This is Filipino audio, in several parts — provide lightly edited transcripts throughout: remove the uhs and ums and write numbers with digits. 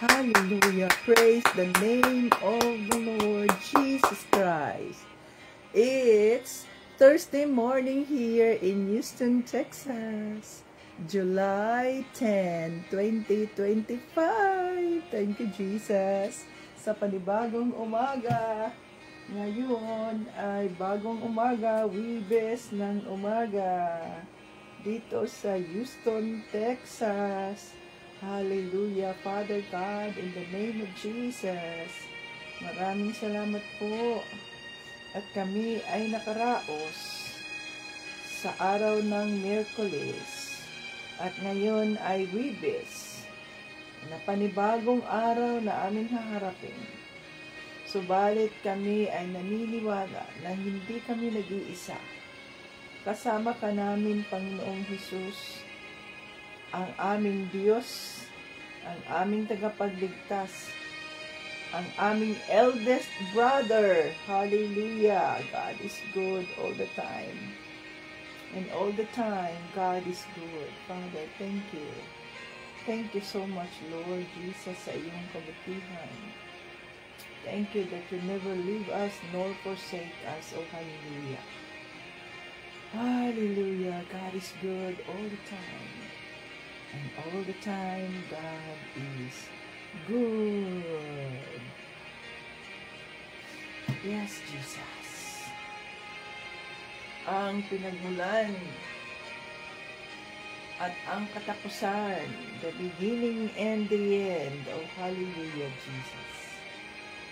Hallelujah. Praise the name of the Lord Jesus Christ. It's Thursday morning here in Houston, Texas. July 10, 2025. Thank you, Jesus. Sa panibagong umaga. Ngayon ay bagong umaga, Wibes ng umaga. Dito sa Houston, Texas. Hallelujah, Father God, in the name of Jesus. Maraming salamat po. At kami ay nakaraos sa araw ng Miyerkules. At ngayon ay Wibes, na panibagong araw na aming haharapin. Subalit kami ay naniniwala na hindi kami nag-iisa. Kasama ka namin, Panginoong Hesus, ang aming Diyos, ang aming tagapagligtas, ang aming eldest brother. Hallelujah! God is good all the time. And all the time, God is good. Father, thank you. Thank you so much, Lord Jesus, sa iyong kabutihan. Thank you that you never leave us nor forsake us. Oh, hallelujah. Hallelujah. God is good all the time. And all the time, God is good. Yes, Jesus. Ang pinagmulan at ang katapusan, the beginning and the end. Oh, hallelujah, Jesus.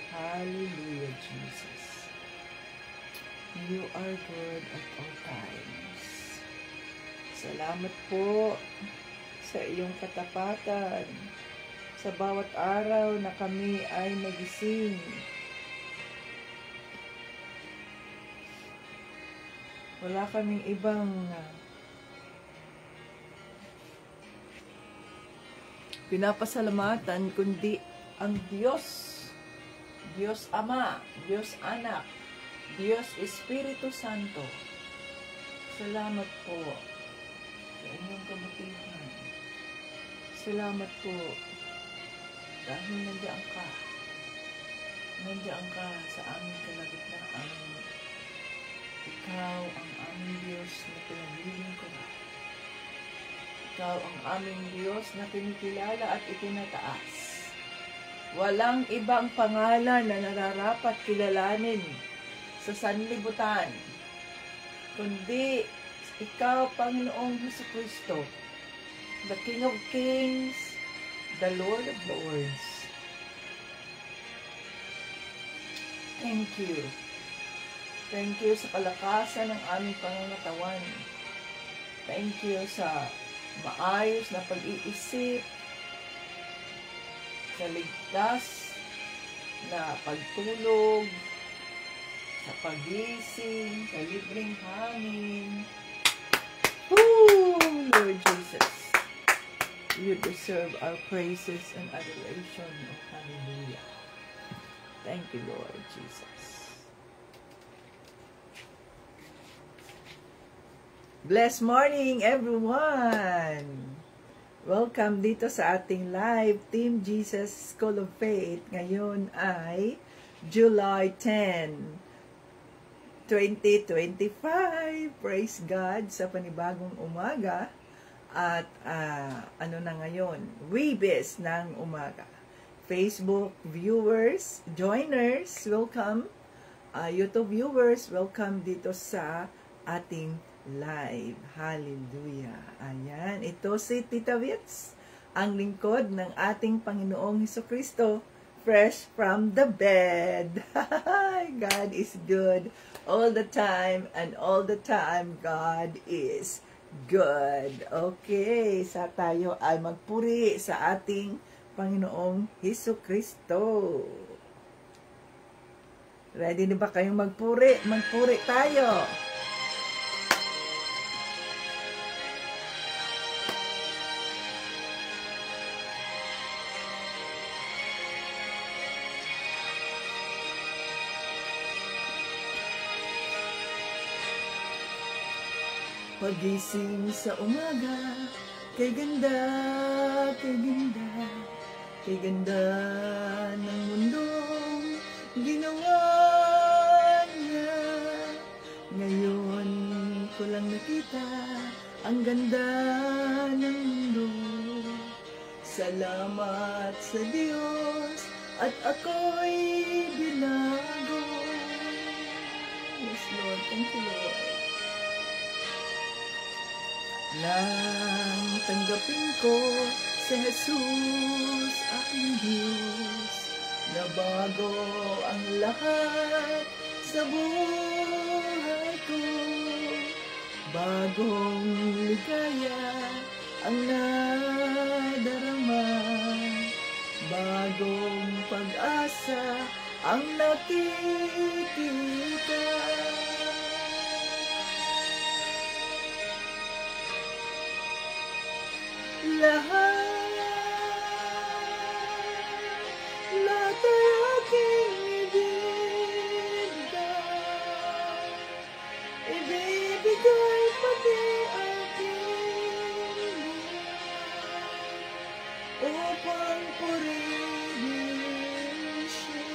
Hallelujah, Jesus. You are good at all times. Salamat po sa iyong katapatan, sa bawat araw na kami ay nagising. Wala kaming ibang pinapasalamatan kundi ang Diyos. Diyos Ama, Diyos Anak, Diyos Espiritu Santo. Salamat po sa inyong kabutihan. Salamat po dahil nandiyan ka. Nandiyan ka sa aming kalagitnaan. Ikaw ang aming Diyos na pinaghiling ko. Ikaw ang aming Diyos na kinikilala at itinataas. Walang ibang pangalan na nararapat kilalanin sa sanlibutan, kundi ikaw, Panginoong Jesucristo, the King of Kings, the Lord of Lords. Thank you. Thank you sa kalakasan ng aming pangangatawan. Thank you sa maayos na pag-iisip, sa ligtas na pagtulog, sa pagising, sa libreng hangin. Woo! Lord Jesus, you deserve our praises and adoration. Oh, hallelujah. Thank you, Lord Jesus. Blessed morning, everyone! Welcome dito sa ating live Team Jesus School of Faith. Ngayon ay July 10, 2025. Praise God sa panibagong umaga. At ano na ngayon? Wibes ng umaga. Facebook viewers, joiners, welcome. YouTube viewers, welcome dito sa ating live. Hallelujah. Ayan. Ito si Tita Wits, ang lingkod ng ating Panginoong Hesukristo, fresh from the bed. God is good all the time, and all the time God is good. Okay. Sa tayo ay magpuri sa ating Panginoong Hesukristo. Ready na ba kayong magpuri? Magpuri tayo. Pagising sa umaga, kay ganda, Kay ganda ng mundong ginawa niya. Ngayon ko lang nakita ang ganda ng mundo. Salamat sa Diyos at ako'y binago. Yes, Lord. Thank you, Lord. Nang tanggapin ko si Jesus, aking Diyos, nabago ang lahat sa buhay ko. Bagong ligaya ang nadarama, bagong pag-asa ang nakikita. Lahat ay aking ibibigay pati aking upang purihin siya.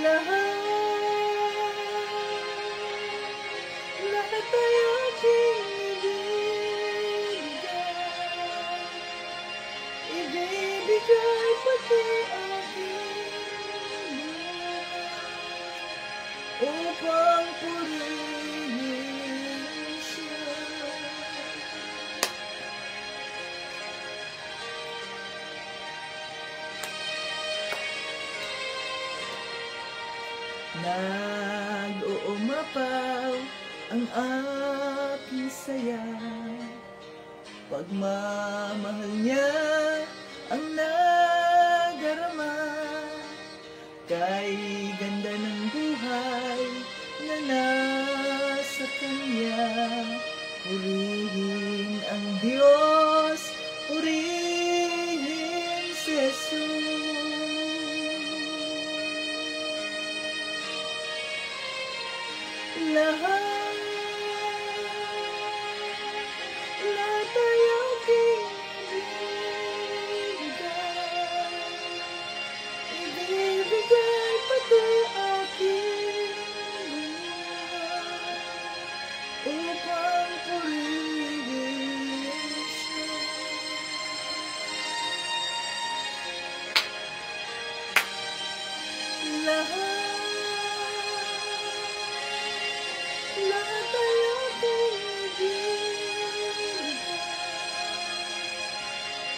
Lahat ay aking ibibigay pati aking upang purihin siya. Nag-uumapaw ang aking saya, pagmamahal niya ang nadarama. Kay ganda ng buhay na nasa Kanya, purihin ang Diyos, purihin si Jesus. Lahat ay aking ibibigay pati aking upang purihin siya. Lahat ay aking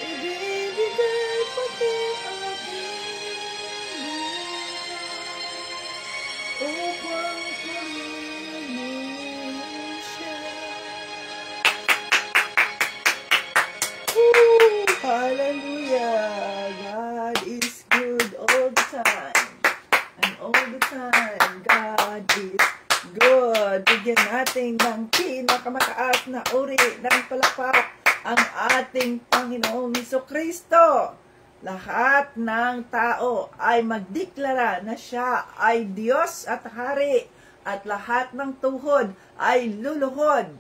ibibigay pati aking upang purihin siya. Hallelujah! God is good all the time. And all the time, God is good. Bigyan natin ng pinakamataas na uri ng palakpak ang ating Panginoong Jesucristo. Lahat ng tao ay magdeklara na siya ay Diyos at Hari, at lahat ng tuhod ay luluhod.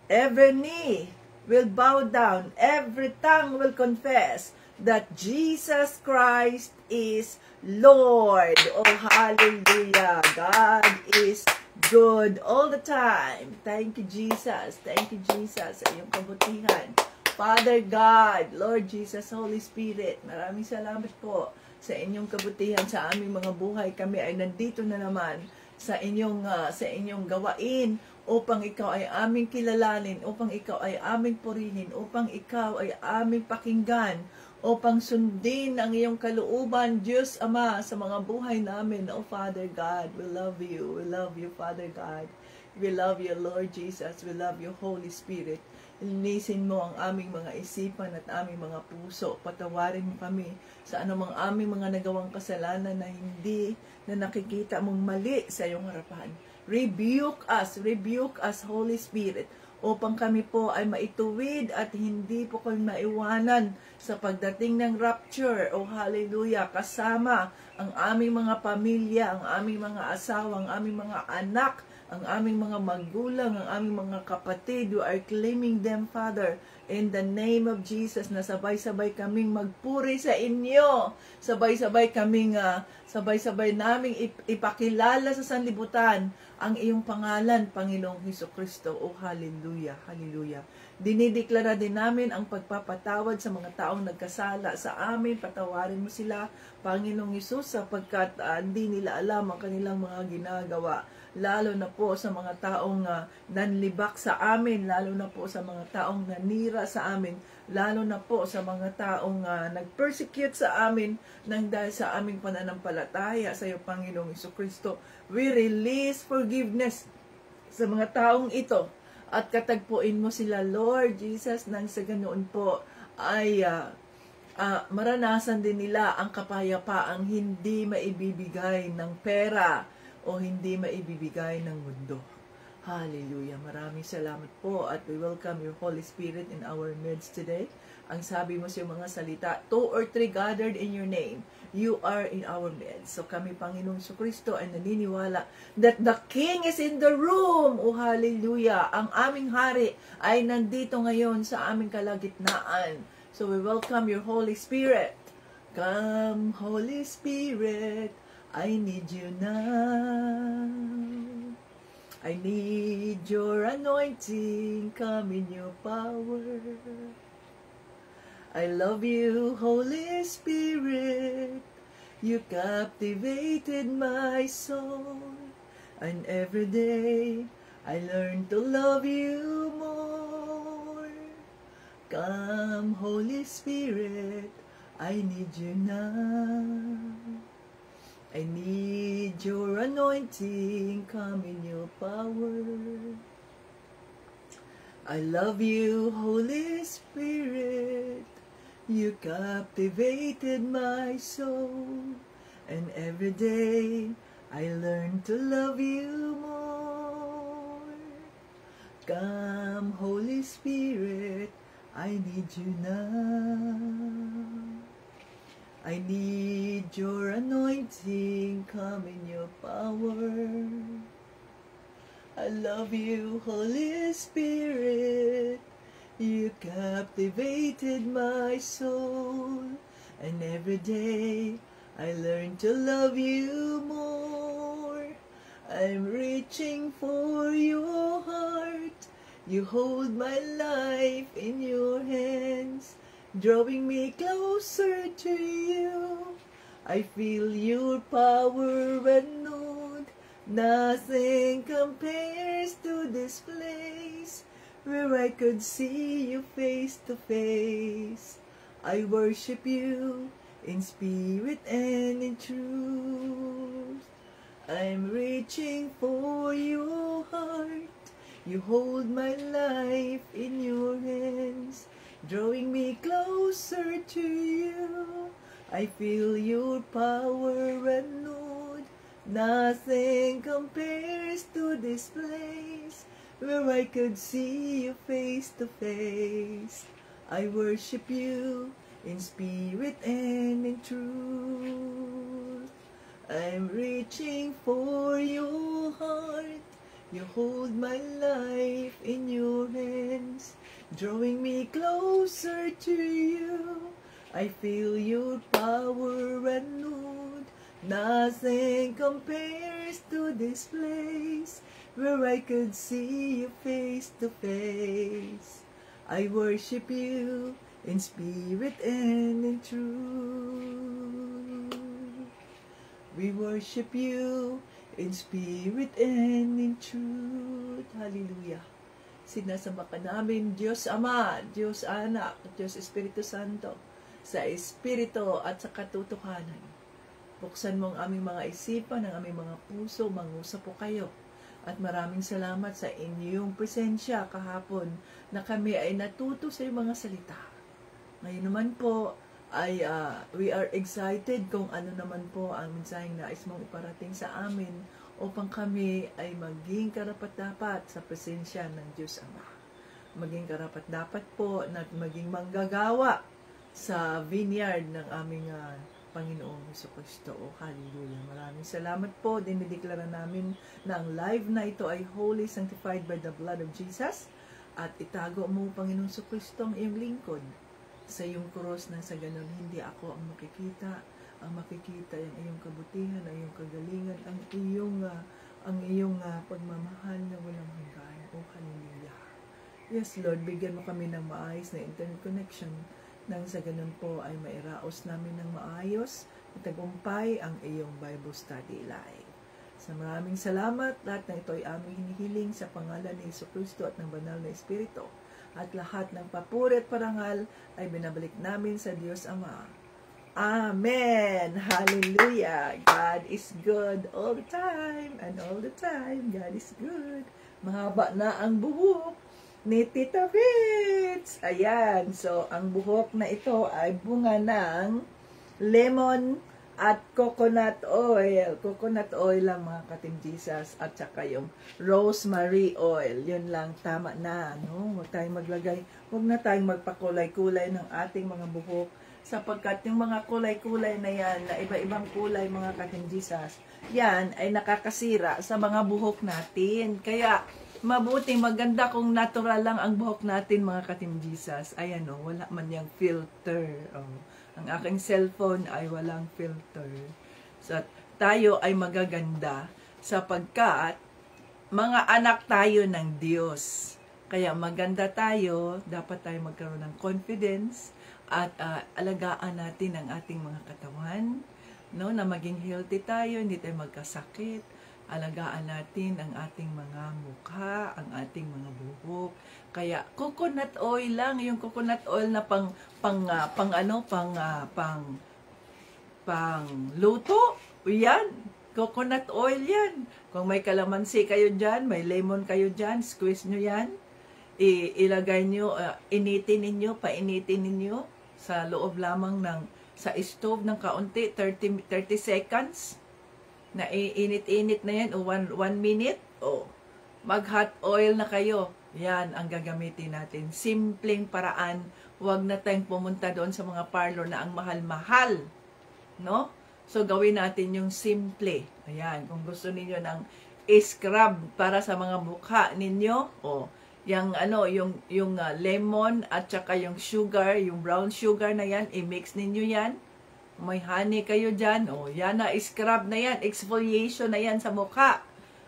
Every knee will bow down, every tongue will confess that Jesus Christ is Lord. Oh, hallelujah. God is good all the time. Thank you, Jesus. Thank you, Jesus, sa iyong kabutihan. Father God, Lord Jesus, Holy Spirit, maraming salamat po sa inyong kabutihan sa aming mga buhay. Kami ay nandito na naman sa inyong gawain upang ikaw ay aming kilalanin, upang ikaw ay aming purihin, upang ikaw ay aming pakinggan, upang sundin ang iyong kalooban, Diyos Ama, sa mga buhay namin. Oh, Father God, we love you. We love you, Father God. We love you, Lord Jesus. We love you, Holy Spirit. Linisin mo ang aming mga isipan at aming mga puso. Patawarin mo kami sa anumang aming mga nagawang kasalanan na hindi na nakikita mong mali sa iyong harapan. Rebuke us, Holy Spirit, upang kami po ay maituwid at hindi po kami maiwanan sa pagdating ng rapture. Oh, hallelujah! Kasama ang aming mga pamilya, ang aming mga asawa, ang aming mga anak, ang aming mga magulang, ang aming mga kapatid. We are claiming them, Father, in the name of Jesus, na sabay-sabay kaming magpuri sa inyo. Sabay-sabay naming ipakilala sa sanlibutan ang iyong pangalan, Panginoong Hesukristo. Oh, hallelujah, hallelujah. Dinideklara din namin ang pagpapatawad sa mga taong nagkasala sa amin. Patawarin mo sila, Panginoong Hesus, sapagkat hindi nila alam ang kanilang mga ginagawa. Lalo na po sa mga taong nanlibak sa amin, lalo na po sa mga taong nanira sa amin, lalo na po sa mga taong nag-persecute sa amin nang dahil sa aming pananampalataya sa iyo, Panginoong Hesukristo. We release forgiveness sa mga taong ito at katagpuin mo sila, Lord Jesus, nang sa ganoon po ay maranasan din nila ang kapayapaang hindi maibibigay ng pera o hindi maibibigay ng mundo. Hallelujah. Maraming salamat po at we welcome your Holy Spirit in our midst today. Ang sabi mo sa mga salita, 2 or 3 gathered in your name, you are in our midst. So kami, Panginoong Jesucristo, ay naniniwala that the King is in the room. Oh, hallelujah. Ang aming hari ay nandito ngayon sa aming kalagitnaan. So we welcome your Holy Spirit. Come, Holy Spirit, I need you now. I need your anointing, come in your power. I love you, Holy Spirit. You captivated my soul. And every day I learn to love you more. Come, Holy Spirit, I need you now. I need your anointing, come in your power. I love you, Holy Spirit. You captivated my soul. And every day I learn to love you more. Come, Holy Spirit, I need you now. I need your anointing, come in your power. I love you, Holy Spirit. You captivated my soul. And every day I learn to love you more. I'm reaching for your heart. You hold my life in your hands, drawing me closer to you. I feel your power renewed. Nothing compares to this place where I could see you face to face. I worship you in spirit and in truth. I'm reaching for your heart. You hold my life in your hands, drawing me closer to you. I feel your power renewed. Nothing compares to this place where I could see you face to face. I worship you in spirit and in truth. I'm reaching for your heart. You hold my life in your hands, drawing me closer to you. I feel your power renewed. Nothing compares to this place where I could see you face to face. I worship you in spirit and in truth. We worship you in spirit and in truth. Hallelujah. Sinasamba ka namin, Diyos Ama, Diyos Anak, Diyos Espiritu Santo, sa Espiritu at sa katotohanan. Buksan mo ang aming mga isipan, ang aming mga puso, mangusap po kayo. At maraming salamat sa inyong presensya kahapon na kami ay natuto sa iyong mga salita. Ngayon naman po ay we are excited kung ano naman po ang mensaheng nais mong iparating sa amin upang kami ay maging karapat-dapat sa presensya ng Diyos Ama. Maging karapat-dapat po na maging manggagawa sa vineyard ng aming Panginoong Jesucristo. O, hallelujah. Maraming salamat po. Dinideklara namin na ang live na ito ay holy, sanctified by the blood of Jesus. At itago mo, Panginoong Jesucristo, ang iyong lingkod sa iyong krus, nang sa ganun hindi ako ang makikita. Ang makikita ay ang iyong kabutihan, ang iyong kagalingan, ang iyong pagmamahal na walang hanggan. O, hallelujah. Yes, Lord, bigyan mo kami ng maayos na internet connection nang sa ganun po ay mairaos namin ng maayos at tagumpay ang iyong Bible Study Live. Sa maraming salamat, lahat na ito ay aming hinihiling sa pangalan ni Jesucristo at ng Banal na Espiritu. At lahat ng papuri at parangal ay binabalik namin sa Diyos Ama. Amen! Hallelujah! God is good all the time, and all the time, God is good. Mahaba na ang buhok ni Tita Fitz. Ayan. So, ang buhok na ito ay bunga ng lemon at coconut oil. Coconut oil lang, mga Katim Jesus. At saka yung rosemary oil. Yun lang, tama na. No? Huwag na tayong magpakulay-kulay ng ating mga buhok. Sapagkat yung mga kulay-kulay na yan, na iba-ibang kulay, mga Katim Jesus, yan ay nakakasira sa mga buhok natin. Kaya, mabuting maganda kung natural lang ang buhok natin, mga Katim Jesus. Ayan o, wala man yung filter. Oh. Ang aking cellphone ay walang filter. So, tayo ay magaganda sapagkat mga anak tayo ng Diyos. Kaya maganda tayo, dapat tayo magkaroon ng confidence at alagaan natin ang ating mga katawan, no, na maging healthy tayo, hindi tayo magkasakit. Alagaan natin ang ating mga mukha, ang ating mga buhok. Kaya coconut oil lang, yung coconut oil na pang luto. Yan, coconut oil yan. Kung may kalamansi kayo diyan, may lemon kayo diyan, squeeze nyo yan. Ilagay nyo, painitin ninyo sa loob lamang sa stove ng kaunti, 30 seconds. Na init-init na yan, o 1 minute, o mag-hot oil na kayo. Yan ang gagamitin natin. Simpleng paraan, huwag na tayong pumunta doon sa mga parlor na ang mahal-mahal. No? So, gawin natin yung simple. Ayan, kung gusto niyo ng scrub para sa mga mukha ninyo, o yung lemon at saka yung sugar, yung brown sugar na yan, i-mix ninyo yan. May honey kayo dyan, o yan na, scrub na yan, exfoliation na yan sa mukha.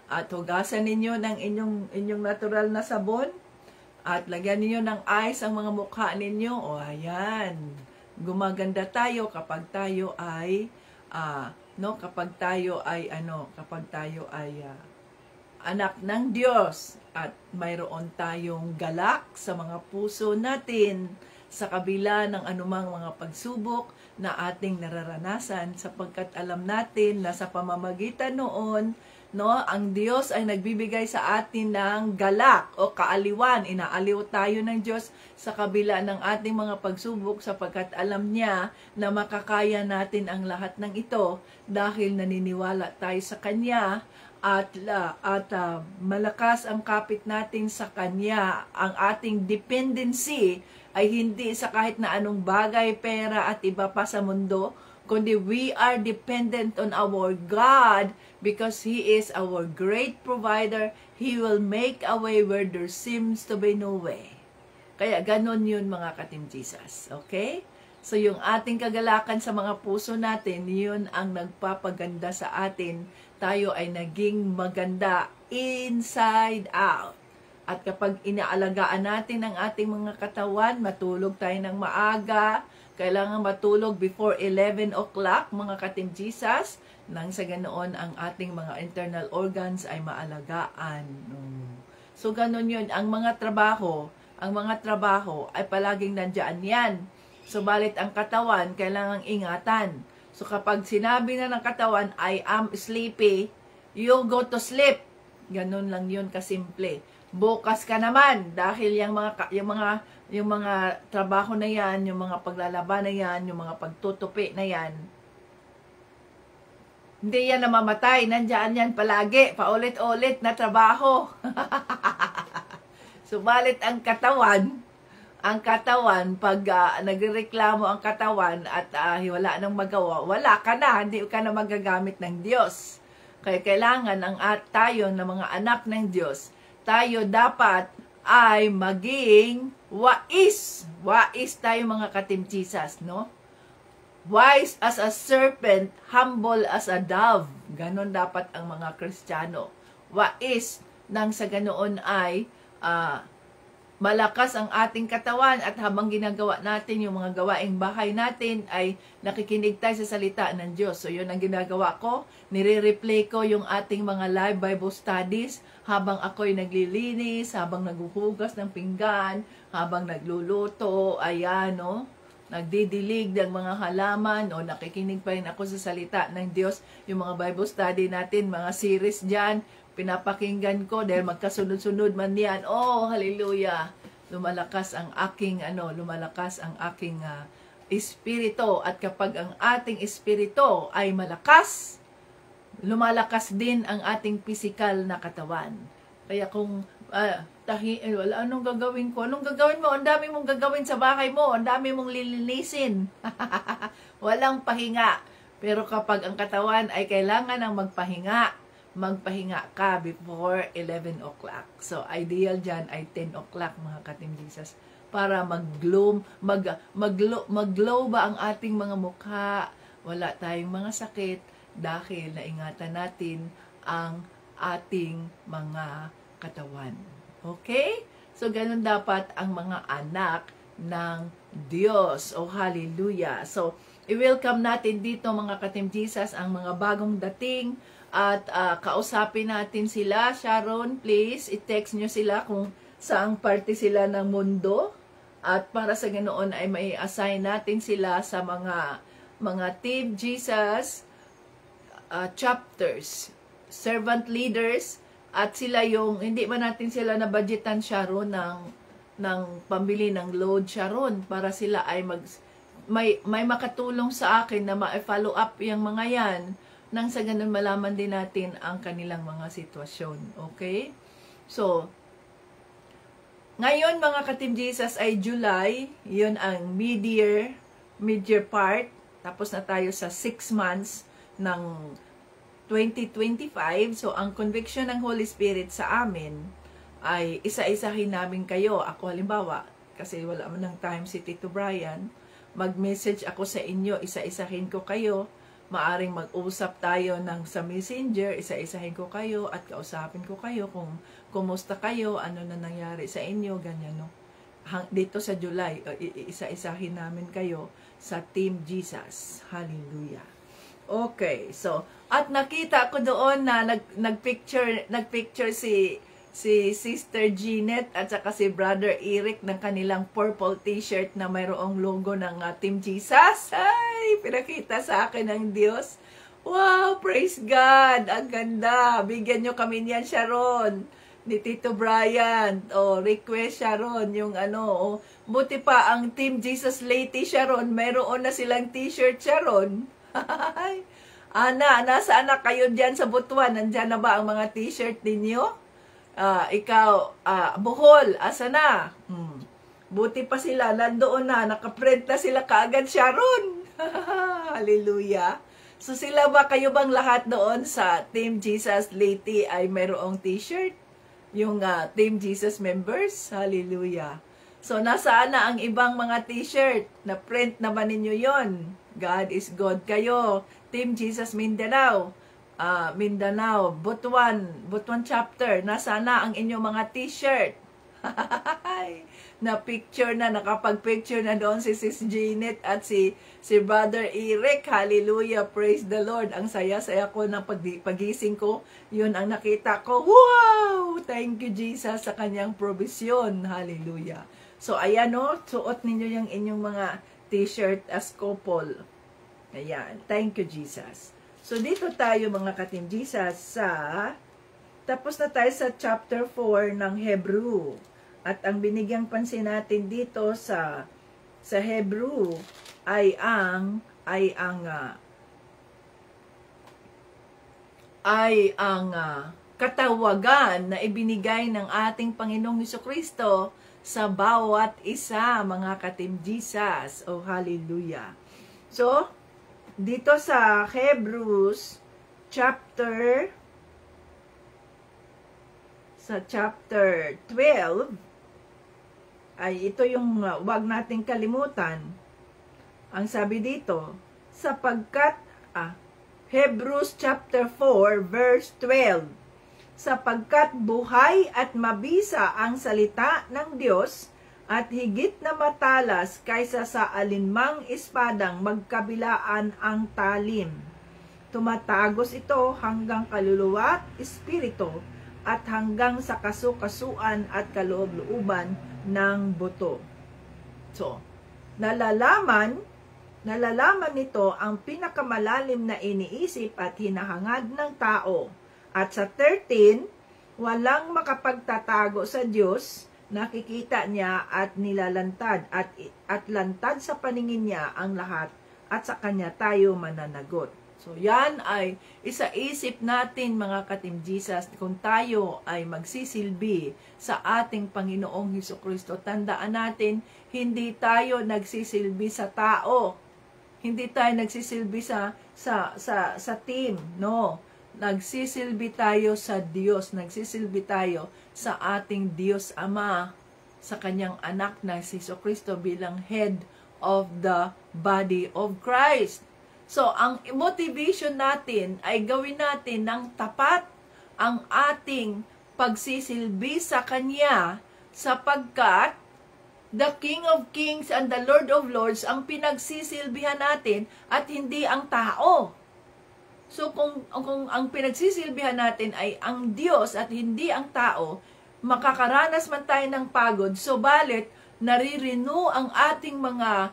At hugasan ninyo ng inyong natural na sabon. At lagyan ninyo ng ice ang mga mukha ninyo. O ayan, gumaganda tayo kapag tayo ay, anak ng Diyos. At mayroon tayong galak sa mga puso natin sa kabila ng anumang mga pagsubok na ating nararanasan, sapagkat alam natin na sa pamamagitan noon, no, ang Diyos ay nagbibigay sa atin ng galak o kaaliwan. Inaaliw tayo ng Diyos sa kabila ng ating mga pagsubok, sapagkat alam niya na makakaya natin ang lahat ng ito dahil naniniwala tayo sa Kanya at malakas ang kapit natin sa Kanya. Ang ating dependency ay hindi sa kahit na anong bagay, pera at iba pa sa mundo, kundi we are dependent on our God because He is our great provider. He will make a way where there seems to be no way. Kaya ganon yun, mga Katim Jesus. Okay? So yung ating kagalakan sa mga puso natin, yun ang nagpapaganda sa atin. Tayo ay naging maganda inside out. At kapag inaalagaan natin ang ating mga katawan, matulog tayo ng maaga, kailangan matulog before 11 o'clock, mga Katim Jesus, nang sa ganoon ang ating mga internal organs ay maalagaan. So ganon yun, ang mga trabaho ay palaging nandyan yan. Subalit ang katawan, kailangang ingatan. So kapag sinabi na ng katawan, I am sleepy, you go to sleep. Ganon lang yun kasimple. Bukas ka naman dahil yung mga trabaho na yan, yung mga paglalaban na yan, yung mga pagtutupi na yan, hindi yan namamatay, nandiyan yan palagi, paulit-ulit na trabaho. Subalit ang katawan, ang katawan, pag nagrereklamo ang katawan at wala nang magawa, wala ka na, hindi ka na magagamit ng Diyos. Kaya kailangan tayo na mga anak ng Diyos, tayo dapat ay maging wais. Wais tayo mga ka-Team Jesus, no? Wise as a serpent, humble as a dove. Ganon dapat ang mga Kristiyano. Wais nang sa ganoon ay malakas ang ating katawan at habang ginagawa natin yung mga gawaing bahay natin ay nakikinig tayo sa salita ng Diyos. So yun ang ginagawa ko, nire-replay ko yung ating mga live Bible studies habang ako'y naglilinis, habang naghuhugas ng pinggan, habang nagluluto, ayan, no? Nagdidilig ng mga halaman o nakikinig pa rin ako sa salita ng Diyos. Yung mga Bible study natin, mga series dyan, pinapakinggan ko dahil magkasunod-sunod man yan. Oh, hallelujah! Lumalakas ang aking espiritu, at kapag ang ating espiritu ay malakas, lumalakas din ang ating physical na katawan. Kaya kung wala, anong gagawin ko? Anong gagawin mo? Ang dami mong gagawin sa bahay mo, ang dami mong lilinisin. Walang pahinga. Pero kapag ang katawan ay kailangan ng magpahinga ka before 11 o'clock. So, ideal dyan ay 10 o'clock, mga ka-Team Jesus. Para mag-glow ba ang ating mga mukha. Wala tayong mga sakit dahil naingatan natin ang ating mga katawan. Okay? So, ganun dapat ang mga anak ng Diyos. Oh, hallelujah. So, i-welcome natin dito, mga ka-Team Jesus, ang mga bagong dating. At kausapin natin sila. Sharon, please, i-text nyo sila kung saang parte sila ng mundo. At para sa ganoon ay may assign natin sila sa mga Team Jesus chapters, servant leaders, at sila yung, hindi man natin sila na budgetan, Sharon, ng pambili ng load, Sharon, para sila ay may makatulong sa akin na ma-follow up yung mga yan, nang sa ganun malaman din natin ang kanilang mga sitwasyon. Okay? So, ngayon mga ka-Team Jesus ay July, yun ang mid-year part, tapos na tayo sa 6 months ng 2025. So, ang conviction ng Holy Spirit sa amin ay isa-isahin namin kayo. Ako halimbawa, kasi wala man ng time si Tito Brian, mag-message ako sa inyo, isa-isahin ko kayo. Maaring mag-usap tayo sa Messenger, isa-isahin ko kayo at kausapin ko kayo kung kumusta kayo, ano na nangyari sa inyo, ganyan, no? Dito sa July, isa-isahin namin kayo sa Team Jesus. Hallelujah. Okay, so, at nakita ko doon na nagpicture si Sister Jeanette at saka si Brother Eric ng kanilang purple t-shirt na mayroong logo ng Team Jesus. Ay, pinakita sa akin ng Diyos. Wow, praise God! Ang ganda! Bigyan nyo kami niyan, Sharon. Ni Tito Brian. O, request, Sharon, yung ano. Buti pa ang Team Jesus Lady, Sharon. Mayroon na silang t-shirt, Sharon. Ana, nasaan na kayo dyan sa Butuan? Nandyan na ba ang mga t-shirt ninyo? Ikaw, Bohol, asa na? Buti pa sila, nandoon na, nakaprint na sila kaagad, Sharon. Hallelujah. So sila ba, kayo bang lahat doon sa Team Jesus Lady ay mayroong t-shirt? Yung Team Jesus members? Hallelujah. So nasaan na ang ibang mga t-shirt? Na-print naman ninyo yon. God is God kayo. Team Jesus Mindanao. Mindanao, Butuan chapter, nasa na ang inyong mga t-shirt? Na-picture na, nakapag-picture na doon si Sis Jeanette at si Brother Eric. Hallelujah, praise the Lord. Ang saya-saya ko ng pagising ko, yun ang nakita ko. Wow! Thank you, Jesus, sa kanyang provision. Hallelujah. So, ayan o, suot ninyo yung inyong mga t-shirt as couple. Ayan, thank you, Jesus. So, dito tayo mga ka-Team Jesus tapos na tayo sa chapter 4 ng Hebrew. At ang binigyang pansin natin dito sa Hebrew ay ang katawagan na ibinigay ng ating Panginoong Hesukristo sa bawat isa, mga ka-Team Jesus. Oh, hallelujah. So, dito sa Hebrews chapter 12, ay ito yung wag nating kalimutan. Ang sabi dito, sapagkat, Hebrews chapter 4 verse 12, sapagkat buhay at mabisa ang salita ng Diyos at higit na matalas kaysa sa alinmang espadang magkabilaan ang talim. Tumatagos ito hanggang kaluluwa at espiritu at hanggang sa kasukasuan at kaloob-looban ng buto. So, nalalaman nito ang pinakamalalim na iniisip at hinahangad ng tao. At sa 13, walang makapagtatago sa Diyos, nakikita niya at nilalantad at lantad sa paningin niya ang lahat at sa kanya tayo mananagot. So yan ay isaisip natin, mga ka-Team Jesus, kung tayo ay magsisilbi sa ating Panginoong Hesukristo. Tandaan natin, hindi tayo nagsisilbi sa tao. Hindi tayo nagsisilbi sa team, no? Nagsisilbi tayo sa Diyos, nagsisilbi tayo sa ating Diyos Ama, sa kanyang anak na si Jesucristo bilang head of the body of Christ. So, ang motivation natin ay gawin natin ng tapat ang ating pagsisilbi sa Kanya, sapagkat the King of Kings and the Lord of Lords ang pinagsisilbihan natin at hindi ang tao. So, kung ang pinagsisilbihan natin ay ang Diyos at hindi ang tao, makakaranas man tayo ng pagod, subalit naririno ang ating mga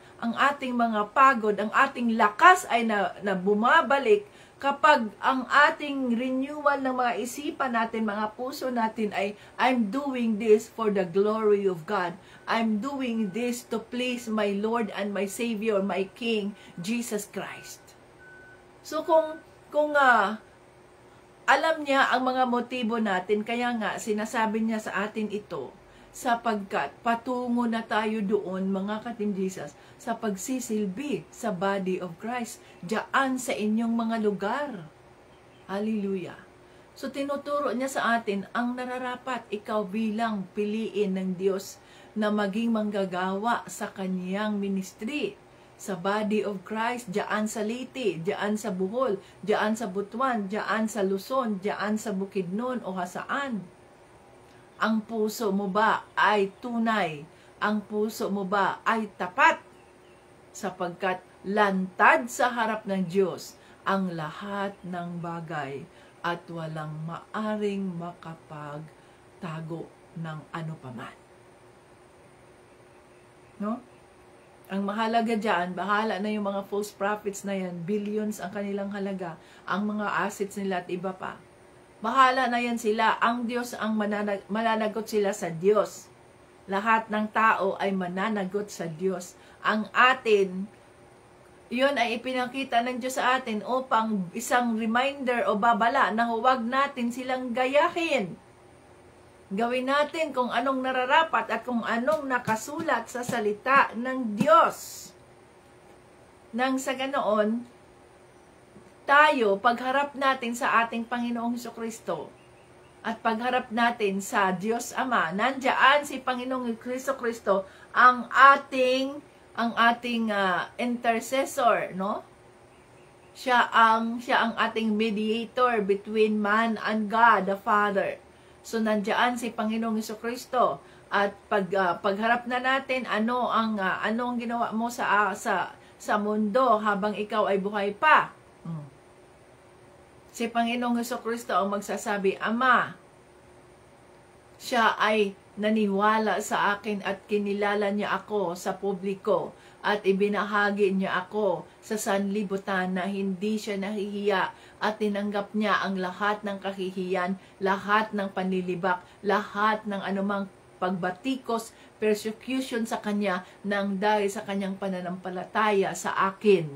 pagod, ang ating lakas ay na bumabalik kapag ang ating renewal ng mga isipan natin, mga puso natin ay, I'm doing this for the glory of God. I'm doing this to please my Lord and my Savior, my King, Jesus Christ. So kung alam niya ang mga motibo natin, kaya nga sinasabi niya sa atin ito, sapagkat patungo na tayo doon, mga ka-Team Jesus, sa pagsisilbi sa body of Christ, diyan sa inyong mga lugar. Hallelujah. So tinuturo niya sa atin ang nararapat ikaw bilang piliin ng Diyos na maging manggagawa sa kanyang ministry, sa body of Christ, diyan sa Liti, diyan sa Bohol, diyan sa Butuan, diyan sa Luzon, diyan sa Bukidnon o hasaan. Ang puso mo ba ay tunay? Ang puso mo ba ay tapat? Sapagkat lantad sa harap ng Diyos ang lahat ng bagay at walang maaring makapagtago ng ano paman. No? Ang mahalaga dyan, bahala na yung mga false prophets na yan, billions ang kanilang halaga, ang mga assets nila at iba pa. Bahala na yan sila. Ang Diyos ang mananagot sila sa Diyos. Lahat ng tao ay mananagot sa Diyos. Ang atin, yun ay ipinakita ng Diyos sa atin upang isang reminder o babala na huwag natin silang gayahin. Gawin natin kung anong nararapat at kung anong nakasulat sa salita ng Diyos. Nang sa ganoon, tayo, pagharap natin sa ating Panginoong Hesukristo at pagharap natin sa Diyos Ama, nandiyan si Panginoong Hesukristo ang ating intercessor, no? Siya ang ating mediator between man and God the Father. So nandiyan si Panginoong Hesukristo at pagharap na natin ano ang ginawa mo sa mundo habang ikaw ay buhay pa. Si Panginoong Hesukristo ang magsasabi, Ama, siya ay naniwala sa akin at kinilala niya ako sa publiko at ibinahagi niya ako sa sanlibutan na hindi siya nahihiya at tinanggap niya ang lahat ng kahihiyan, lahat ng panlilibak, lahat ng anumang pagbatikos, persecution sa kanya nang dahil sa kanyang pananampalataya sa akin.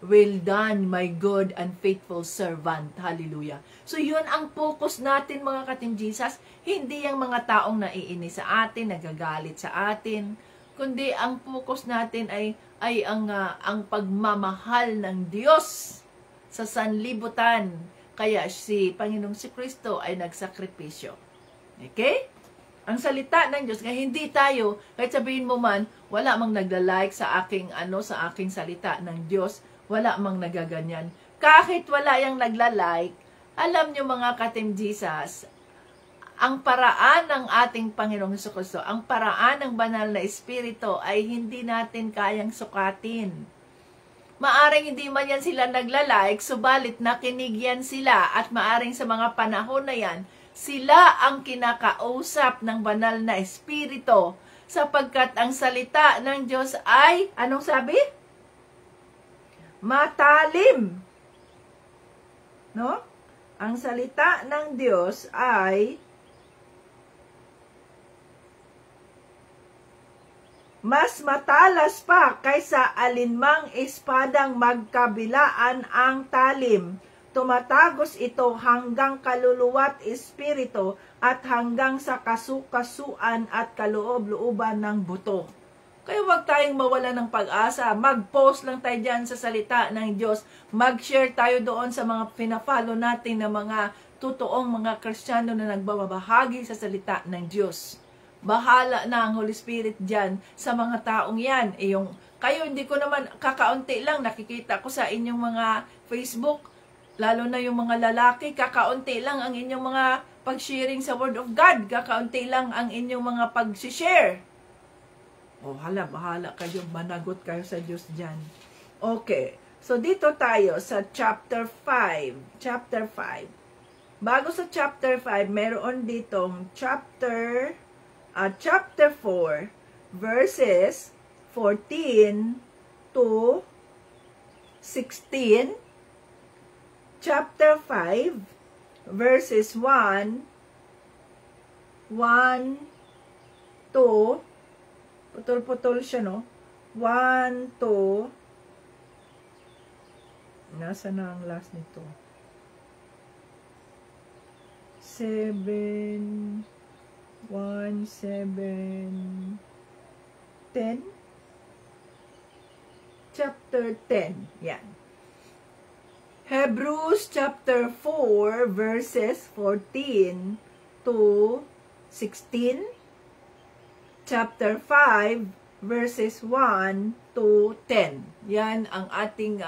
Well done, my good and faithful servant. Hallelujah. So yun ang focus natin mga ka-Team Jesus. Hindi yung mga taong naiinis sa atin, nagagalit sa atin, kundi ang focus natin ay ang pagmamahal ng Diyos sa sanlibutan. Kaya si Panginoong si Kristo ay nagsakripisyo. Okay? Ang salita ng Diyos, kaya hindi tayo, kahit sabihin mo man, wala mang nagla-like sa aking sa aking salita ng Diyos, wala mang nagaganyan. Kahit wala yang nagla-like, alam nyo mga ka-Team Jesus, ang paraan ng ating Panginoong Jesucristo, ang paraan ng banal na Espiritu ay hindi natin kayang sukatin. Maaring hindi man yan sila nagla-like, subalit nakinig yan sila at maaring sa mga panahon na yan, sila ang kinakausap ng banal na Espiritu sapagkat ang salita ng Diyos ay, anong sabi? Matalim. No? Ang salita ng Diyos ay mas matalas pa kaysa alinmang espadang magkabilaan ang talim. Tumatagos ito hanggang kaluluwa't espiritu at hanggang sa kasukasuan at kaloob-looban ng buto. Kaya huwag tayong mawala ng pag-asa. Mag-post lang tayo dyan sa salita ng Diyos. Mag-share tayo doon sa mga pinafollow natin na mga totoong mga Kristiyano na nagbabahagi sa salita ng Diyos. Bahala na ang Holy Spirit dyan sa mga taong yan. Kayo, hindi ko naman, kakaunti lang, nakikita ko sa inyong mga Facebook, lalo na yung mga lalaki, kakaunti lang ang inyong mga pag-sharing sa Word of God, kakaunti lang ang inyong mga pag-share. Bahala kayo, managot kayo sa Diyos dyan. Okay, so dito tayo sa chapter 5. Chapter 5. Bago sa chapter 5, meron ditong chapter 4, verses 14 to 16. Chapter 5, verses 1 to, putol-putol siya, no? 1 to, nasa na ang last nito? 7, 1, 7, 10. Chapter 10. Yan. Hebrews chapter 4 verses 14 to 16. Chapter 5 verses 1 to 10. Yan ang ating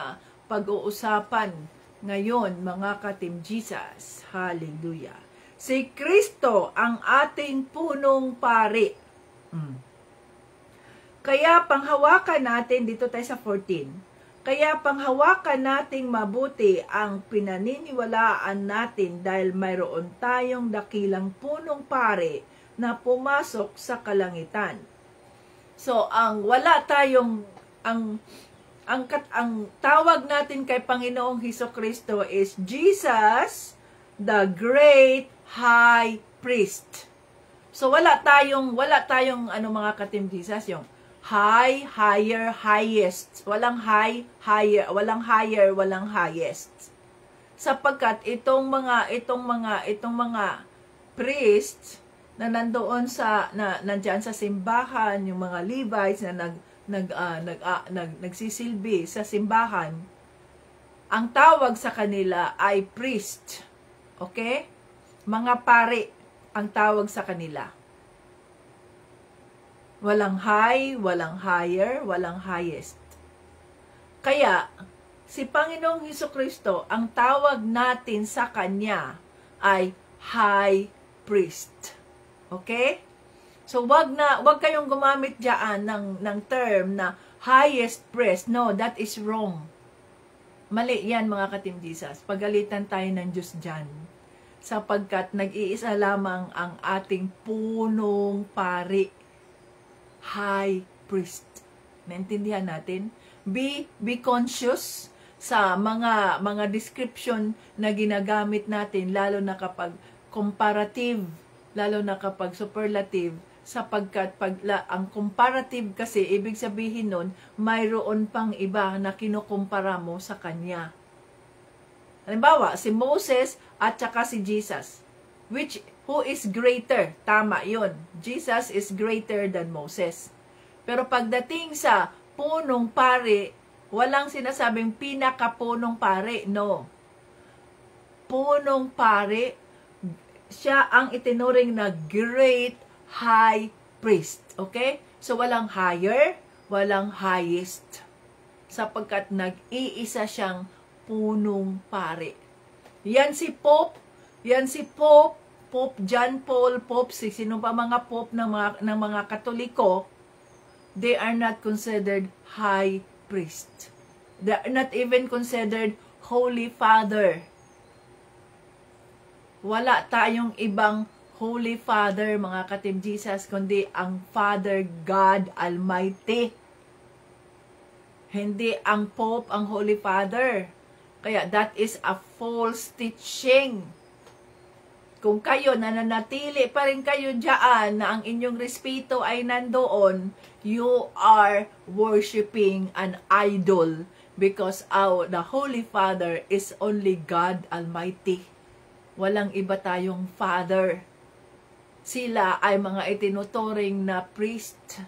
pag-uusapan ngayon mga ka-Team Jesus. Hallelujah. Si Kristo ang ating punong pari. Kaya panghawakan natin, dito tayo sa 14. Kaya panghawakan nating mabuti ang pinaniniwalaan natin dahil mayroon tayong dakilang punong pari na pumasok sa kalangitan. So, ang tawag natin kay Panginoong Hesukristo is Jesus, the great high priest. So, wala tayong mga ka-Team Jesus, yung high, higher, highest. Walang high, higher, walang higher, walang highest. Sapagkat itong mga priests na nandoon nandiyan sa simbahan, yung mga Levites na nagsisilbi sa simbahan, ang tawag sa kanila ay priest. Okay? Mga pari ang tawag sa kanila. Walang high, walang higher, walang highest. Kaya, si Panginoong Hesukristo, ang tawag natin sa Kanya ay High Priest. Okay? So, wag kayong gumamit diyan ng term na highest priest. No, that is wrong. Mali yan mga ka-Team Jesus. Pagalitan tayo ng Diyos diyan. Sapagkat nag-iisa lamang ang ating punong pari. High priest. Naintindihan natin? Be conscious sa mga description na ginagamit natin, lalo na kapag comparative, lalo na kapag superlative sapagkat ang comparative kasi, ibig sabihin nun, mayroon pang iba na kinukumpara mo sa kanya. Halimbawa, si Moses at saka si Jesus. Who is greater? Tama yun. Jesus is greater than Moses. Pero pagdating sa punong pari, walang sinasabing pinakapunong pari. No. Punong pari, siya ang itinuring na great high priest. Okay? So, walang higher, walang highest. Sapagkat nag-iisa siyang punong pari. Yan si Pope John Paul, Pope VI, sino pa mga Pope ng mga Katoliko, they are not considered high priest. They are not even considered Holy Father. Wala tayong ibang Holy Father, mga ka-Team Jesus, kundi ang Father God Almighty. Hindi ang Pope ang Holy Father. Kaya that is a false teaching. Kung kayo nananatili pa rin kayo dyan na ang inyong respeto ay nandoon, you are worshiping an idol because the Holy Father is only God Almighty. Walang iba tayong Father. Sila ay mga itinuturing na priest,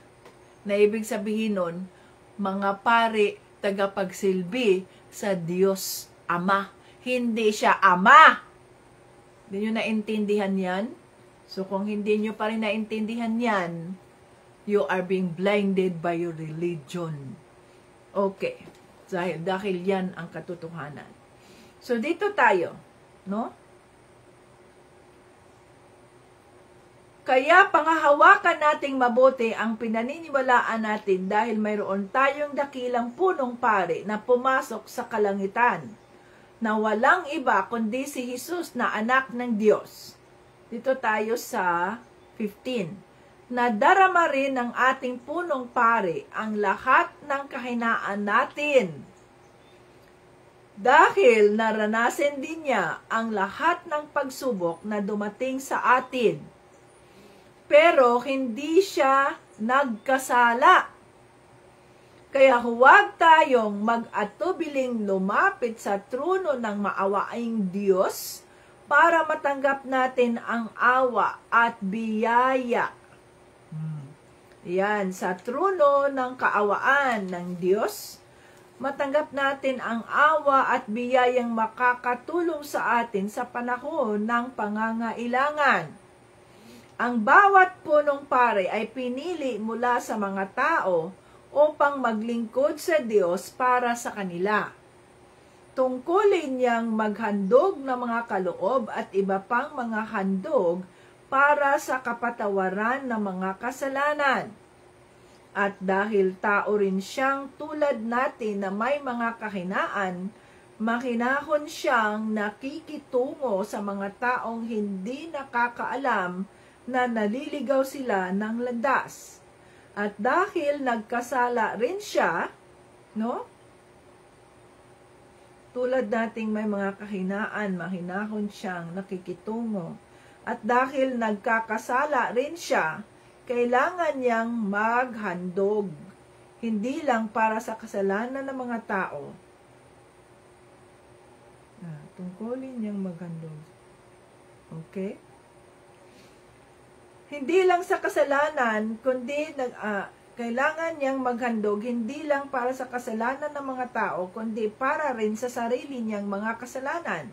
na ibig sabihin nun, mga pari, tagapagsilbi sa Diyos Ama. Hindi siya Ama. Hindi nyo naintindihan yan? So kung hindi nyo pa rin naintindihan yan, you are being blinded by your religion. Okay. Dahil yan ang katotohanan. So dito tayo, no? Kaya pangahawakan nating mabuti ang pinaniniwalaan natin dahil mayroon tayong dakilang punong pari na pumasok sa kalangitan, na walang iba kundi si Jesus na anak ng Diyos. Dito tayo sa 15. Nadarama rin ng ating punong pari ang lahat ng kahinaan natin. Dahil naranasan din niya ang lahat ng pagsubok na dumating sa atin. Pero hindi siya nagkasala. Kaya huwag tayong mag-atubiling lumapit sa trono ng maawaing Diyos para matanggap natin ang awa at biyaya. Yan, sa trono ng kaawaan ng Diyos, matanggap natin ang awa at biyayang makakatulong sa atin sa panahon ng pangangailangan. Ang bawat punong pari ay pinili mula sa mga tao upang maglingkod sa Diyos para sa kanila. Tungkulin niyang maghandog ng mga kaloob at iba pang mga handog para sa kapatawaran ng mga kasalanan. At dahil tao rin siyang tulad natin na may mga kahinaan, makinahon siyang nakikitungo sa mga taong hindi nakakaalam na naliligaw sila ng landas. At dahil nagkasala rin siya, no? Tulad nating may mga kahinaan, mahinahon siyang nakikitungo. At dahil nagkakasala rin siya, kailangan niyang maghandog. Hindi lang para sa kasalanan ng mga tao. Tungkulin niyang maghandog. Okay? Hindi lang sa kasalanan, kundi kailangan niyang maghandog hindi lang para sa kasalanan ng mga tao, kundi para rin sa sarili niyang mga kasalanan.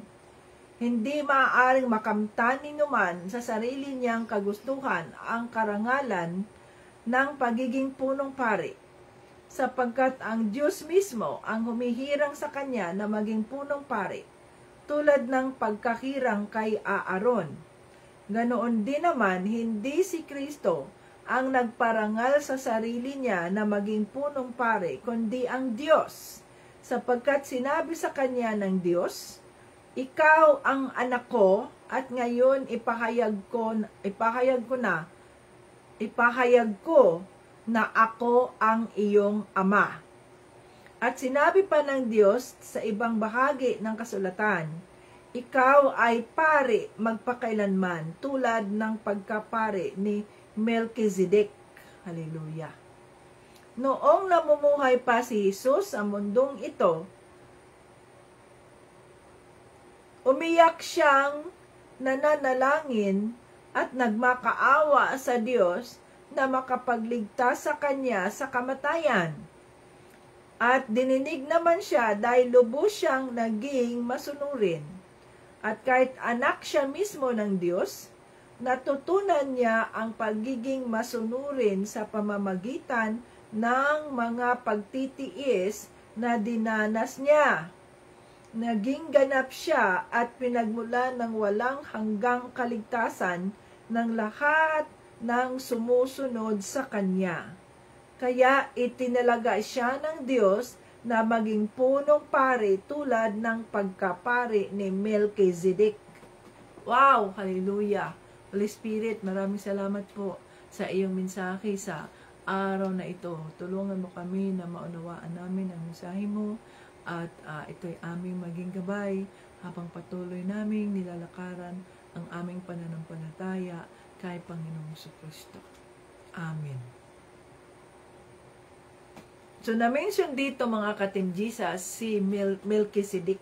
Hindi maaaring makamtan ni numan sa sarili niyang kagustuhan ang karangalan ng pagiging punong pari, sapagkat ang Diyos mismo ang humihirang sa kanya na maging punong pari, tulad ng pagkahirang kay Aaron. Ganoon din naman, hindi si Kristo ang nagparangal sa sarili niya na maging punong pari, kundi ang Diyos, sapagkat sinabi sa kanya ng Diyos, "Ikaw ang anak ko, at ngayon ipahayag ko na ako ang iyong ama." At sinabi pa ng Diyos sa ibang bahagi ng kasulatan, "Ikaw ay pari magpakailanman, tulad ng pagkapari ni Melchizedek. Hallelujah. Noong namumuhay pa si Jesus sa mundong ito, umiyak siyang nananalangin at nagmakaawa sa Diyos na makapagligtas sa kanya sa kamatayan. At dininig naman siya dahil lubos siyang naging masunurin. At kahit anak siya mismo ng Diyos, natutunan niya ang pagiging masunurin sa pamamagitan ng mga pagtitiis na dinanas niya. Naging ganap siya at pinagmulan ng walang hanggang kaligtasan ng lahat ng sumusunod sa kanya. Kaya itinalaga siya ng Diyos na maging punong pari tulad ng pagkapari ni Melchizedek. Wow! Hallelujah! Holy Spirit, maraming salamat po sa iyong mensahe sa araw na ito. Tulungan mo kami na maunawaan namin ang mensahe mo at ito'y aming maging gabay habang patuloy naming nilalakaran ang aming pananampalataya kay Panginoong Jesucristo. Amen. So, na-mention dito mga ka-Team Jesus, si Melchizedek.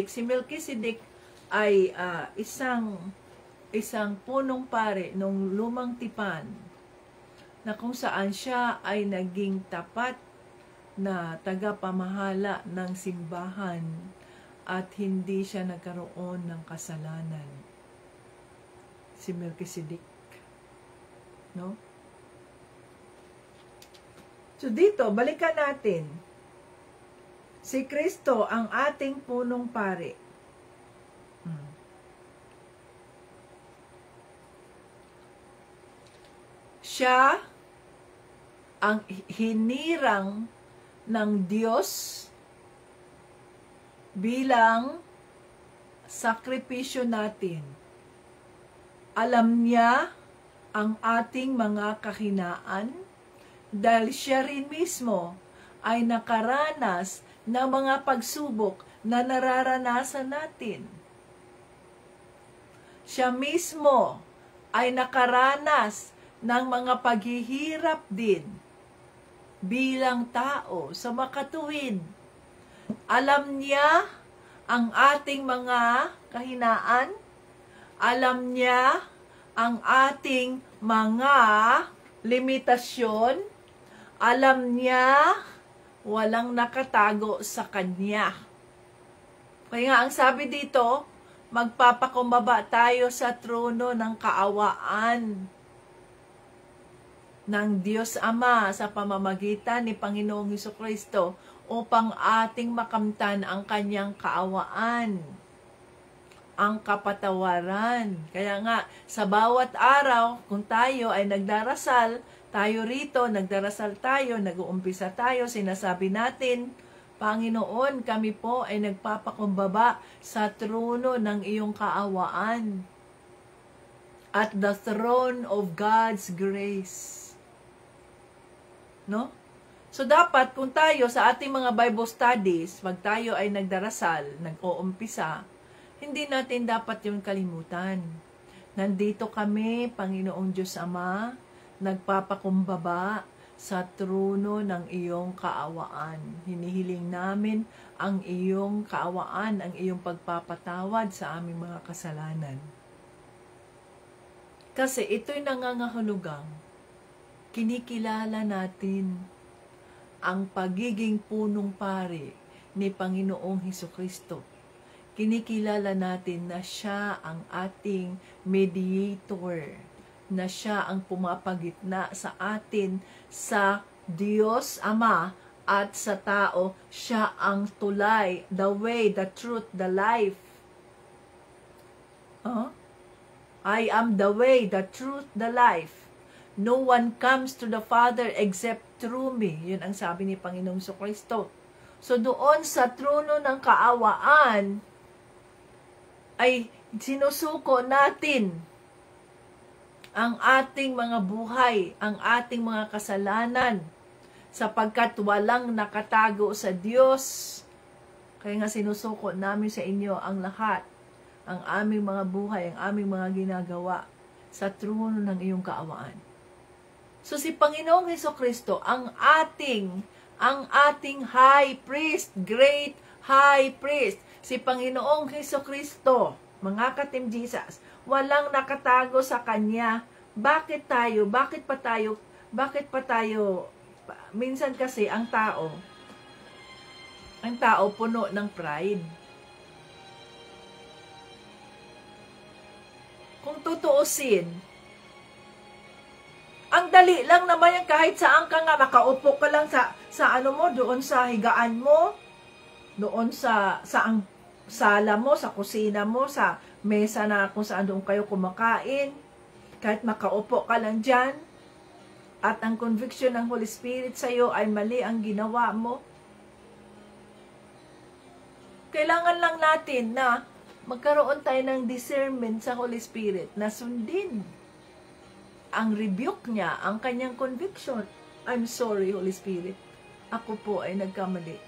Si Melchizedek ay isang punong pare nung lumang tipan na kung saan siya ay naging tapat na tagapamahala ng simbahan at hindi siya nagkaroon ng kasalanan. Si Melchizedek. No? So dito, balikan natin. Si Kristo ang ating punong pari. Siya ang hinirang ng Diyos bilang sakripisyo natin. Alam niya ang ating mga kahinaan dahil siya rin mismo ay nakaranas ng mga pagsubok na nararanasan natin. Siya mismo ay nakaranas ng mga paghihirap din bilang tao sa makatuwid. Alam niya ang ating mga kahinaan. Alam niya ang ating mga limitasyon. Alam niya, walang nakatago sa kanya. Kaya nga, ang sabi dito, magpapakumbaba tayo sa trono ng kaawaan ng Diyos Ama sa pamamagitan ni Panginoong Jesucristo upang ating makamtan ang kanyang kaawaan, ang kapatawaran. Kaya nga, sa bawat araw, kung tayo ay nagdarasal, tayo rito, nagdarasal tayo, nag-uumpisa tayo, sinasabi natin, Panginoon, kami po ay nagpapakumbaba sa trono ng iyong kaawaan. At the throne of God's grace. No? So dapat, kung tayo sa ating mga Bible studies, pag tayo ay nagdarasal, nag-uumpisa, hindi natin dapat yung kalimutan. Nandito kami, Panginoong Diyos Ama, nagpapakumbaba sa trono ng iyong kaawaan. Hinihiling namin ang iyong kaawaan, ang iyong pagpapatawad sa aming mga kasalanan. Kasi ito'y nangangahulugang kinikilala natin ang pagiging punong pari ni Panginoong Jesucristo. Kinikilala natin na siya ang ating mediator, na siya ang pumapagitna sa atin sa Diyos Ama at sa tao. Siya ang tulay, the way, the truth, the life. I am the way, the truth, the life. No one comes to the Father except through me. Yun ang sabi ni Panginoong Jesucristo. So doon sa trono ng kaawaan ay sinusuko natin ang ating mga buhay, ang ating mga kasalanan, sapagkat walang nakatago sa Diyos. Kaya nga sinusuko namin sa inyo ang lahat, ang aming mga buhay, ang aming mga ginagawa, sa trono ng iyong kaawaan. So si Panginoong Hesukristo ang ating high priest, great high priest. Si Panginoong Hesukristo, mga ka-Team Jesus, walang nakatago sa Kanya. Bakit pa tayo, minsan kasi ang tao puno ng pride. Kung tutuusin, ang dali lang naman yan, kahit saan ka nga, makaupo ka lang sa ano mo, doon sa higaan mo, doon sa ang sala mo, sa kusina mo, sa mesa na kung saan doon kayo kumakain, kahit makaupo ka lang dyan, at ang conviction ng Holy Spirit sa iyo ay mali ang ginawa mo. Kailangan lang natin na magkaroon tayo ng discernment sa Holy Spirit na sundin ang rebuke niya, ang kanyang conviction. I'm sorry, Holy Spirit. Ako po ay nagkamali.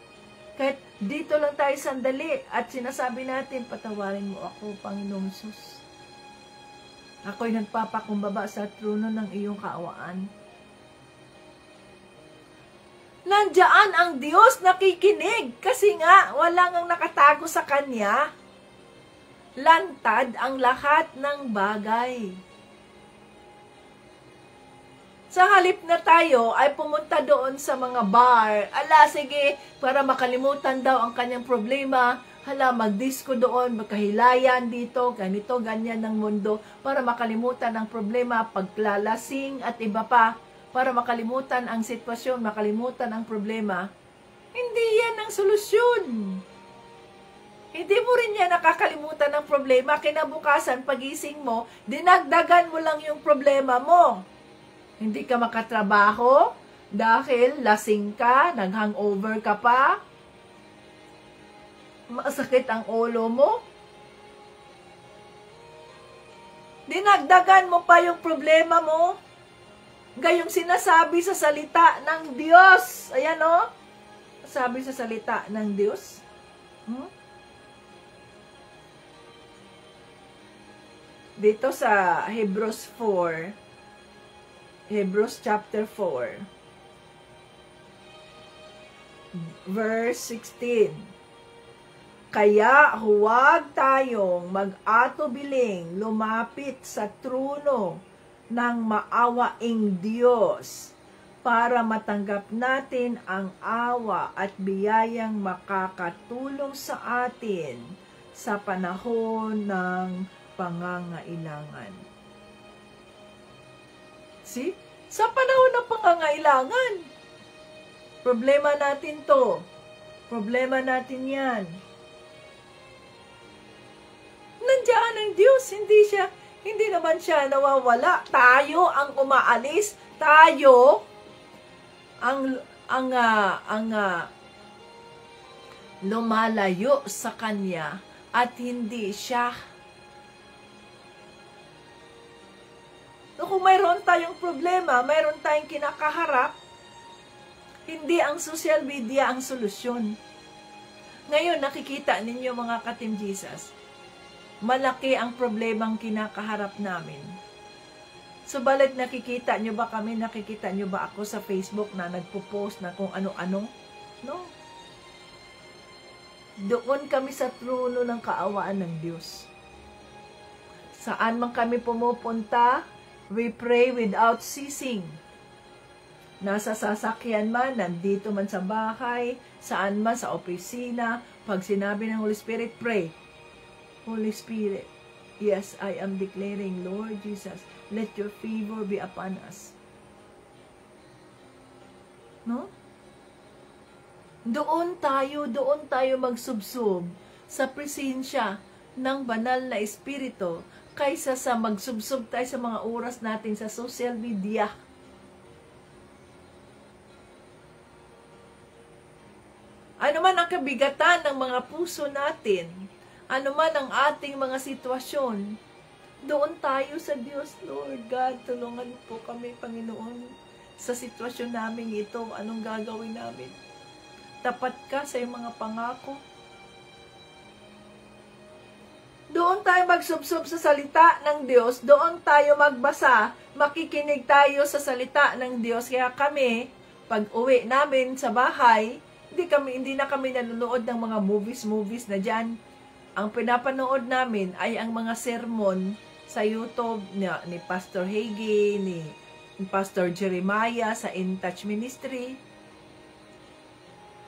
Kahit dito lang tayo sandali at sinasabi natin, patawarin mo ako, Panginoong Sus. Ako'y nagpapakumbaba sa trono ng iyong kaawaan. Nandiyan ang Diyos nakikinig kasi nga wala ngang nakatago sa Kanya. Lantad ang lahat ng bagay. Sa halip na tayo ay pumunta doon sa mga bar, sige, para makalimutan daw ang kanyang problema, magdisco doon, magkahilayan dito, ganito, ganyan ng mundo, para makalimutan ang problema, paglalasing at iba pa, para makalimutan ang sitwasyon, makalimutan ang problema. Hindi yan ang solusyon. Hindi mo rin yan nakakalimutan ang problema. Kinabukasan, pagising mo, dinagdagan mo lang yung problema mo. Hindi ka makatrabaho dahil lasing ka, nag-hangover ka pa, masakit ang ulo mo. Dinagdagan mo pa yung problema mo. Gayong sinasabi sa salita ng Diyos. Ayan o. Sabi sa salita ng Diyos. Dito sa Hebrews chapter 4, verse 16. Kaya huwag tayong mag-atubiling lumapit sa trono ng maawaing Diyos para matanggap natin ang awa at biyayang makakatulong sa atin sa panahon ng pangangailangan. See? Sa panahon ng pangangailangan, problema natin to. Problema natin yan. Nandiyan ang Diyos, hindi naman siya nawawala. Tayo ang umaalis, tayo ang lumalayo sa Kanya at hindi siya. So, kung mayroon tayong problema, mayroon tayong kinakaharap, hindi ang social media ang solusyon. Ngayon, nakikita ninyo mga ka-Team Jesus, malaki ang problemang kinakaharap namin. Subalit nakikita nyo ba ako sa Facebook na nagpo-post na kung ano-ano? No. Doon kami sa trono ng kaawaan ng Diyos. Saan man kami pumupunta, we pray without ceasing. Nasa sasakyan man, nandito man sa bahay, saan man sa opisina, pag sinabi ng Holy Spirit, pray. Holy Spirit, yes, I am declaring, Lord Jesus, let your favor be upon us. No? Doon tayo magsubsob sa presensya ng banal na Espiritu kaysa sa magsubsob tayo sa mga oras natin sa social media. Ano man ang kabigatan ng mga puso natin, ano man ang ating mga sitwasyon, doon tayo sa Diyos. Lord God, tulungan po kami, Panginoon, sa sitwasyon namin ito. Anong gagawin namin? Tapat ka sa iyong mga pangako. Doon tayo magsubsob sa salita ng Diyos, doon tayo magbasa, makikinig tayo sa salita ng Diyos. Kaya kami, pag uwi namin sa bahay, hindi na kami nanonood ng mga movies na dyan. Ang pinapanood namin ay ang mga sermon sa YouTube ni Pastor Hagee, ni Pastor Jeremiah sa In Touch Ministry.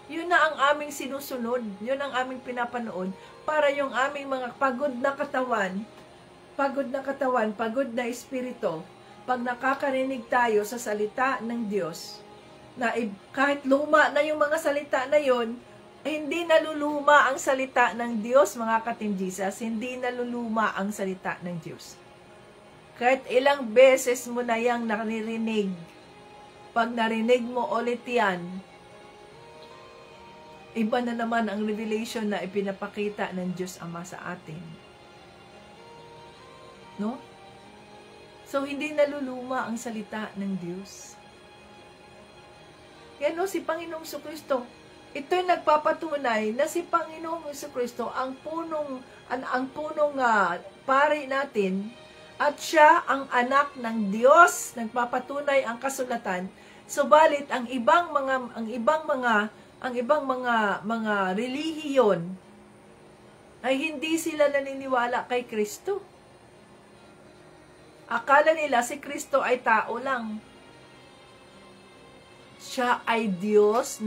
Yun na ang aming sinusunod, yun ang aming pinapanood para yung aming mga pagod na katawan, pagod na espiritu, pag nakakarinig tayo sa salita ng Diyos, na kahit luma na yung mga salita na yun, hindi naluluma ang salita ng Diyos, mga ka-Team Jesus, hindi naluluma ang salita ng Diyos. Kahit ilang beses mo na yang naririnig, pag narinig mo ulit yan, iba na naman ang revelation na ipinapakita ng Diyos Ama sa atin. No? So, hindi naluluma ang salita ng Diyos. Yan o, si Panginoong Jesucristo. Ito'y nagpapatunay na si Panginoong Jesucristo ang punong pari natin at siya ang anak ng Diyos. Nagpapatunay ang kasulatan. Subalit ang ibang mga relihiyon ay hindi sila naniniwala kay Kristo. Akala nila si Kristo ay tao lang. Siya ay Diyos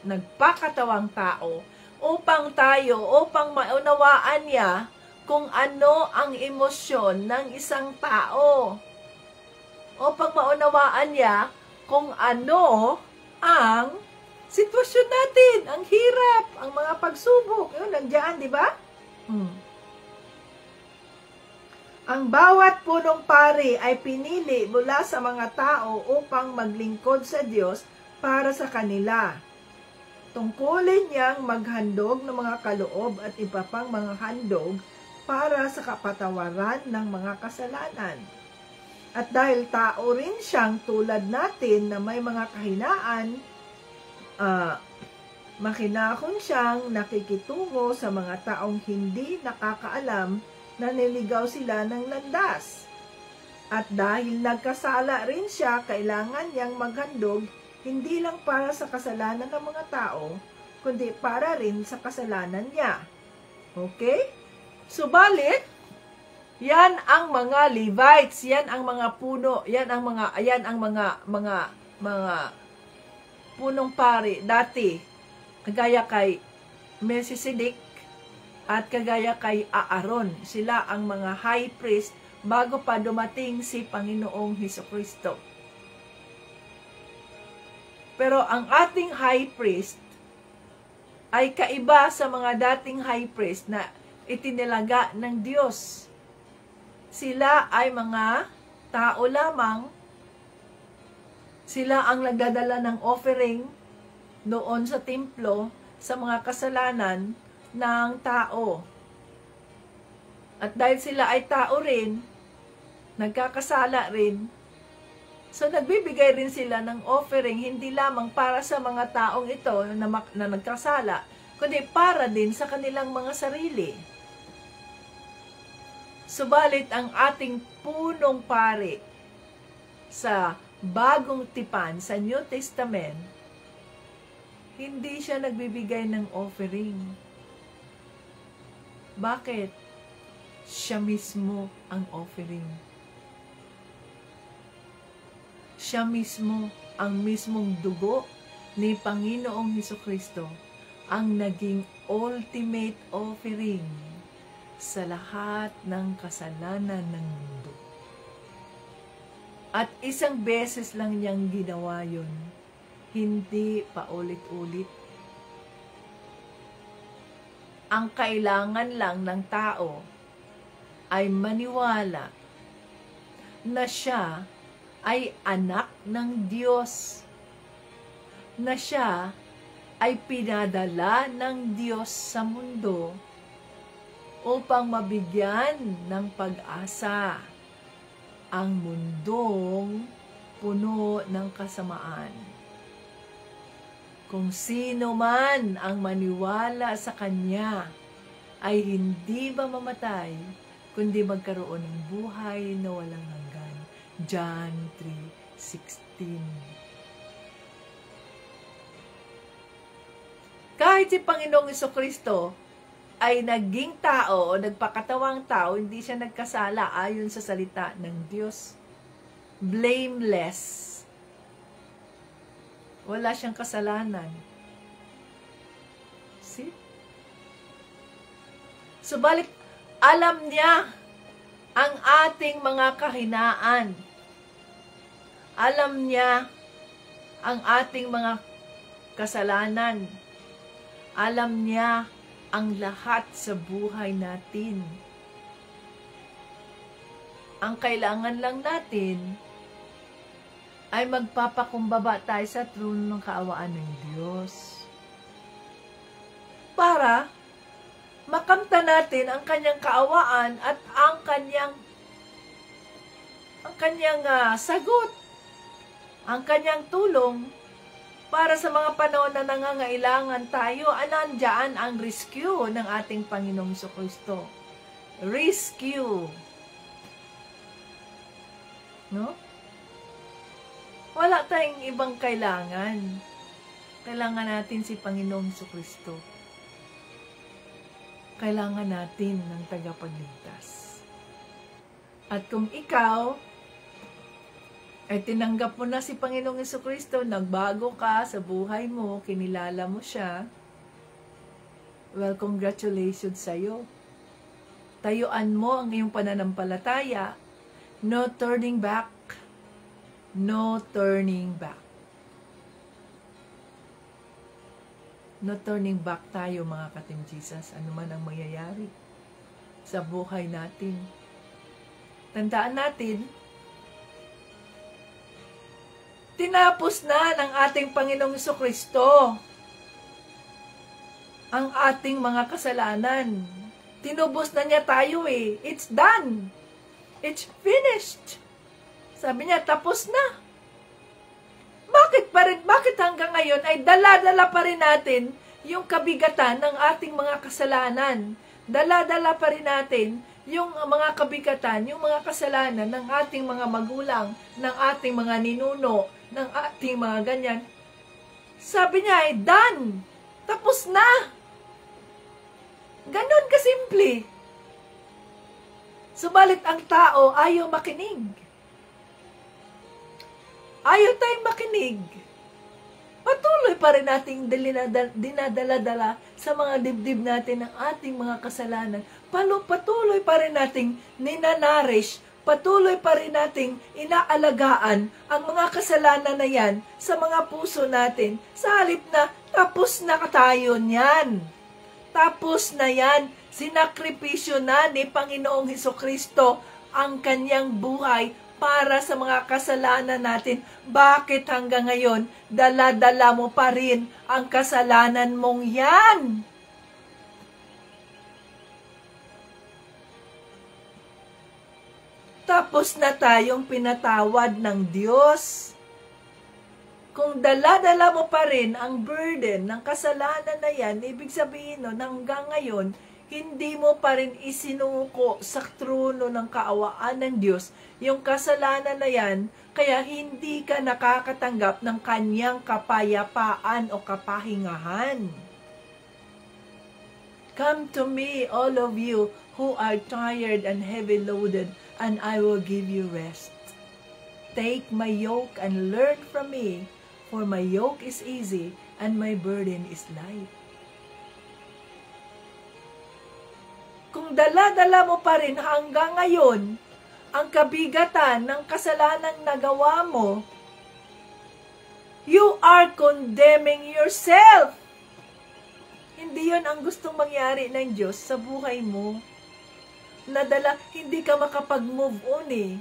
nagpakatawang tao upang maunawaan niya kung ano ang emosyon ng isang tao. Upang maunawaan niya kung ano ang sitwasyon natin, ang hirap, ang mga pagsubok. Yun, nandiyan, di ba? Ang bawat punong pari ay pinili mula sa mga tao upang maglingkod sa Diyos para sa kanila. Tungkulin niyang maghandog ng mga kaloob at iba pang mga handog para sa kapatawaran ng mga kasalanan. At dahil tao rin siyang tulad natin na may mga kahinaan, makinahon siyang nakikitungo sa mga taong hindi nakakaalam na niligaw sila ng landas. At dahil nagkasala rin siya, kailangan niyang maghandog hindi lang para sa kasalanan ng mga tao, kundi para rin sa kasalanan niya. Okay? Subalit, yan ang mga Levites, yan ang mga puno, yan ang mga punong pari dati, kagaya kay Melchizedek at kagaya kay Aaron. Sila ang mga high priest bago pa dumating si Panginoong Jesucristo. Pero ang ating high priest ay kaiba sa mga dating high priest na itinilaga ng Diyos. Sila ay mga tao lamang. Sila ang nagdadala ng offering noon sa templo sa mga kasalanan ng tao. At dahil sila ay tao rin, nagkakasala rin, so nagbibigay rin sila ng offering hindi lamang para sa mga taong ito na nagkasala, kundi para din sa kanilang mga sarili. Subalit ang ating punong pari sa Bagong Tipan, sa New Testament, hindi siya nagbibigay ng offering. Bakit? Siya mismo ang offering. Siya mismo, ang mismong dugo ni Panginoong Jesucristo, ang naging ultimate offering sa lahat ng kasalanan ng mundo. At isang beses lang niyang ginawa yun, hindi paulit-ulit. Ang kailangan lang ng tao ay maniwala na siya ay anak ng Diyos, na siya ay pinadala ng Diyos sa mundo upang mabigyan ng pag-asa ang mundong puno ng kasamaan. Kung sino man ang maniwala sa Kanya ay hindi mamamatay, kundi magkaroon ng buhay na walang hanggan. John 3:16. Kahit si Panginoong Jesucristo ay naging tao o nagpakatawang tao, hindi siya nagkasala ayon sa salita ng Diyos. Blameless. Wala siyang kasalanan. See? Subalit, alam niya ang ating mga kahinaan. Alam niya ang ating mga kasalanan. Alam niya ang lahat sa buhay natin. Ang kailangan lang natin ay magpapakumbaba tayo sa trono ng kaawaan ng Diyos. Para makamta natin ang kanyang kaawaan at ang kanyang sagot, ang kanyang tulong para sa mga panahon na nangangailangan tayo, nandyan ang rescue ng ating Panginoong Jesucristo. Rescue. No? Wala tayong ibang kailangan. Kailangan natin si Panginoong Jesucristo. Kailangan natin ng tagapagligtas. At kung ikaw ay tinanggap mo na si Panginoong Jesucristo, nagbago ka sa buhay mo, kinilala mo siya, well, congratulations sa'yo. Tayuan mo ang iyong pananampalataya. No turning back. No turning back. No turning back tayo, mga ka-Team Jesus. Ano man ang mangyayari sa buhay natin. Tandaan natin, tinapos na ng ating Panginoong Jesucristo ang ating mga kasalanan. Tinubos na niya tayo eh. It's done. It's finished. Sabi niya, tapos na. Bakit hanggang ngayon ay dala-dala pa rin natin yung kabigatan ng ating mga kasalanan? Dala-dala pa rin natin yung mga kabigatan, yung mga kasalanan ng ating mga magulang, ng ating mga ninuno, ng ating mga ganyan. Sabi niya ay done. Tapos na. Ganon kasimple. Subalit ang tao ayaw makinig. Ayaw tayong makinig. Patuloy pa rin nating dinadala-dala sa mga dibdib natin ng ating mga kasalanan. Patuloy pa rin nating ninanarish, patuloy pa rin nating inaalagaan ang mga kasalanan na yan sa mga puso natin. Sa halip na tapos na tayo niyan. Tapos na yan. Sinakripisyo na ni Panginoong Jesucristo ang kanyang buhay para sa mga kasalanan natin. Bakit hanggang ngayon, dala-dala mo pa rin ang kasalanan mong yan? Tapos na tayong pinatawad ng Diyos. Kung dala-dala mo pa rin ang burden ng kasalanan na yan, ibig sabihin nun, hanggang ngayon, hindi mo pa rin isinuko sa trono ng kaawaan ng Diyos yung kasalanan na yan, kaya hindi ka nakakatanggap ng kanyang kapayapaan o kapahingahan. Come to me, all of you who are tired and heavy-loaded, and I will give you rest. Take my yoke and learn from me, for my yoke is easy and my burden is light. Kung dala-dala mo pa rin hanggang ngayon ang kabigatan ng kasalanang nagawa mo, you are condemning yourself. Hindi yon ang gustong mangyari ng Diyos sa buhay mo. Hindi ka makapag-move on eh.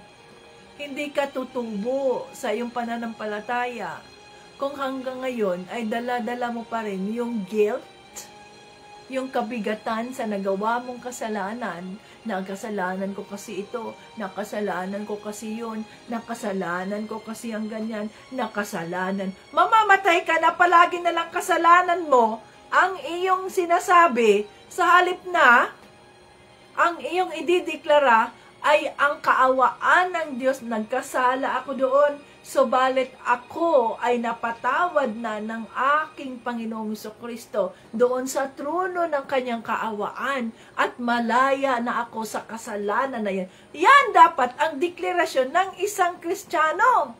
Hindi ka tutubo sa iyong pananampalataya. Kung hanggang ngayon ay dala-dala mo pa rin yung guilt, yung kabigatan sa nagawa mong kasalanan, nakasalanan ko kasi ito, nakasalanan ko kasi yun, nakasalanan ko kasi ang ganyan, nakasalanan. Mamamatay ka na palagi na lang kasalanan mo ang iyong sinasabi Sa halip na, ang iyong idideklara ay ang kaawaan ng Diyos, nagkasala ako doon, subalit ako ay napatawad na ng aking Panginoong Jesucristo doon sa trono ng kanyang kaawaan at malaya na ako sa kasalanan na yan. Yan dapat ang deklarasyon ng isang Kristiyano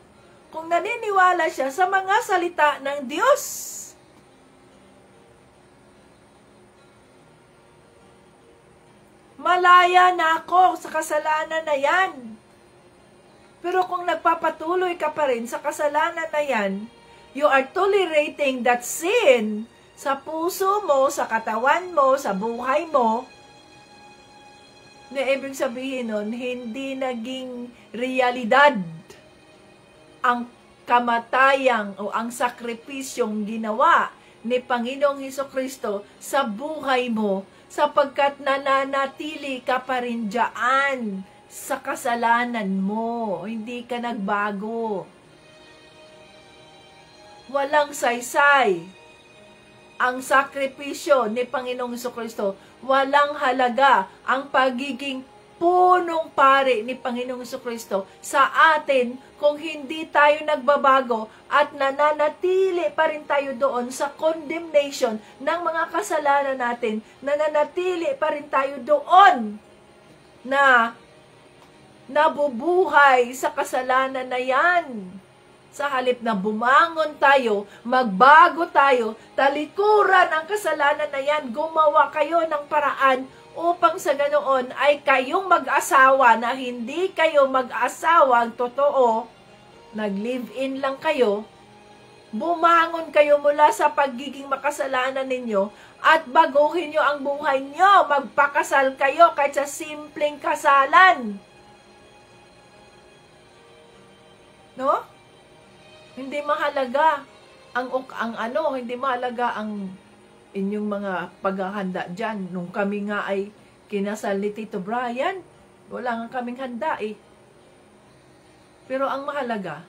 kung naniniwala siya sa mga salita ng Diyos. Malaya na ako sa kasalanan na yan. Pero kung nagpapatuloy ka pa rin sa kasalanan na yan, you are tolerating that sin sa puso mo, sa katawan mo, sa buhay mo, na ibig sabihin nun, hindi naging realidad ang kamatayang o ang sakripisyong ginawa ni Panginoong Hesukristo sa buhay mo, sapagkat nananatili ka pa rin dyan sa kasalanan mo. Hindi ka nagbago. Walang saysay ang sakripisyo ni Panginoong Hesukristo. Walang halaga ang pagiging punong pari ni Panginoong Hesukristo sa atin kung hindi tayo nagbabago at nananatili pa rin tayo doon sa condemnation ng mga kasalanan natin, nananatili pa rin tayo doon na nabubuhay sa kasalanan na yan. Sa halip na bumangon tayo, magbago tayo, talikuran ang kasalanan na yan, gumawa kayo ng paraan upang sa ganoon ay kayong mag-asawa na hindi kayo mag-asawang totoo, nag-live-in lang kayo, bumangon kayo mula sa pagiging makasalanan ninyo at baguhin nyo ang buhay nyo, magpakasal kayo kahit sa simpleng kasalan. No? Hindi mahalaga hindi mahalaga ang inyong mga paghahanda dyan. Nung kami nga ay kinasal ni Tito Brian, wala nga kaming handa eh. Pero ang mahalaga,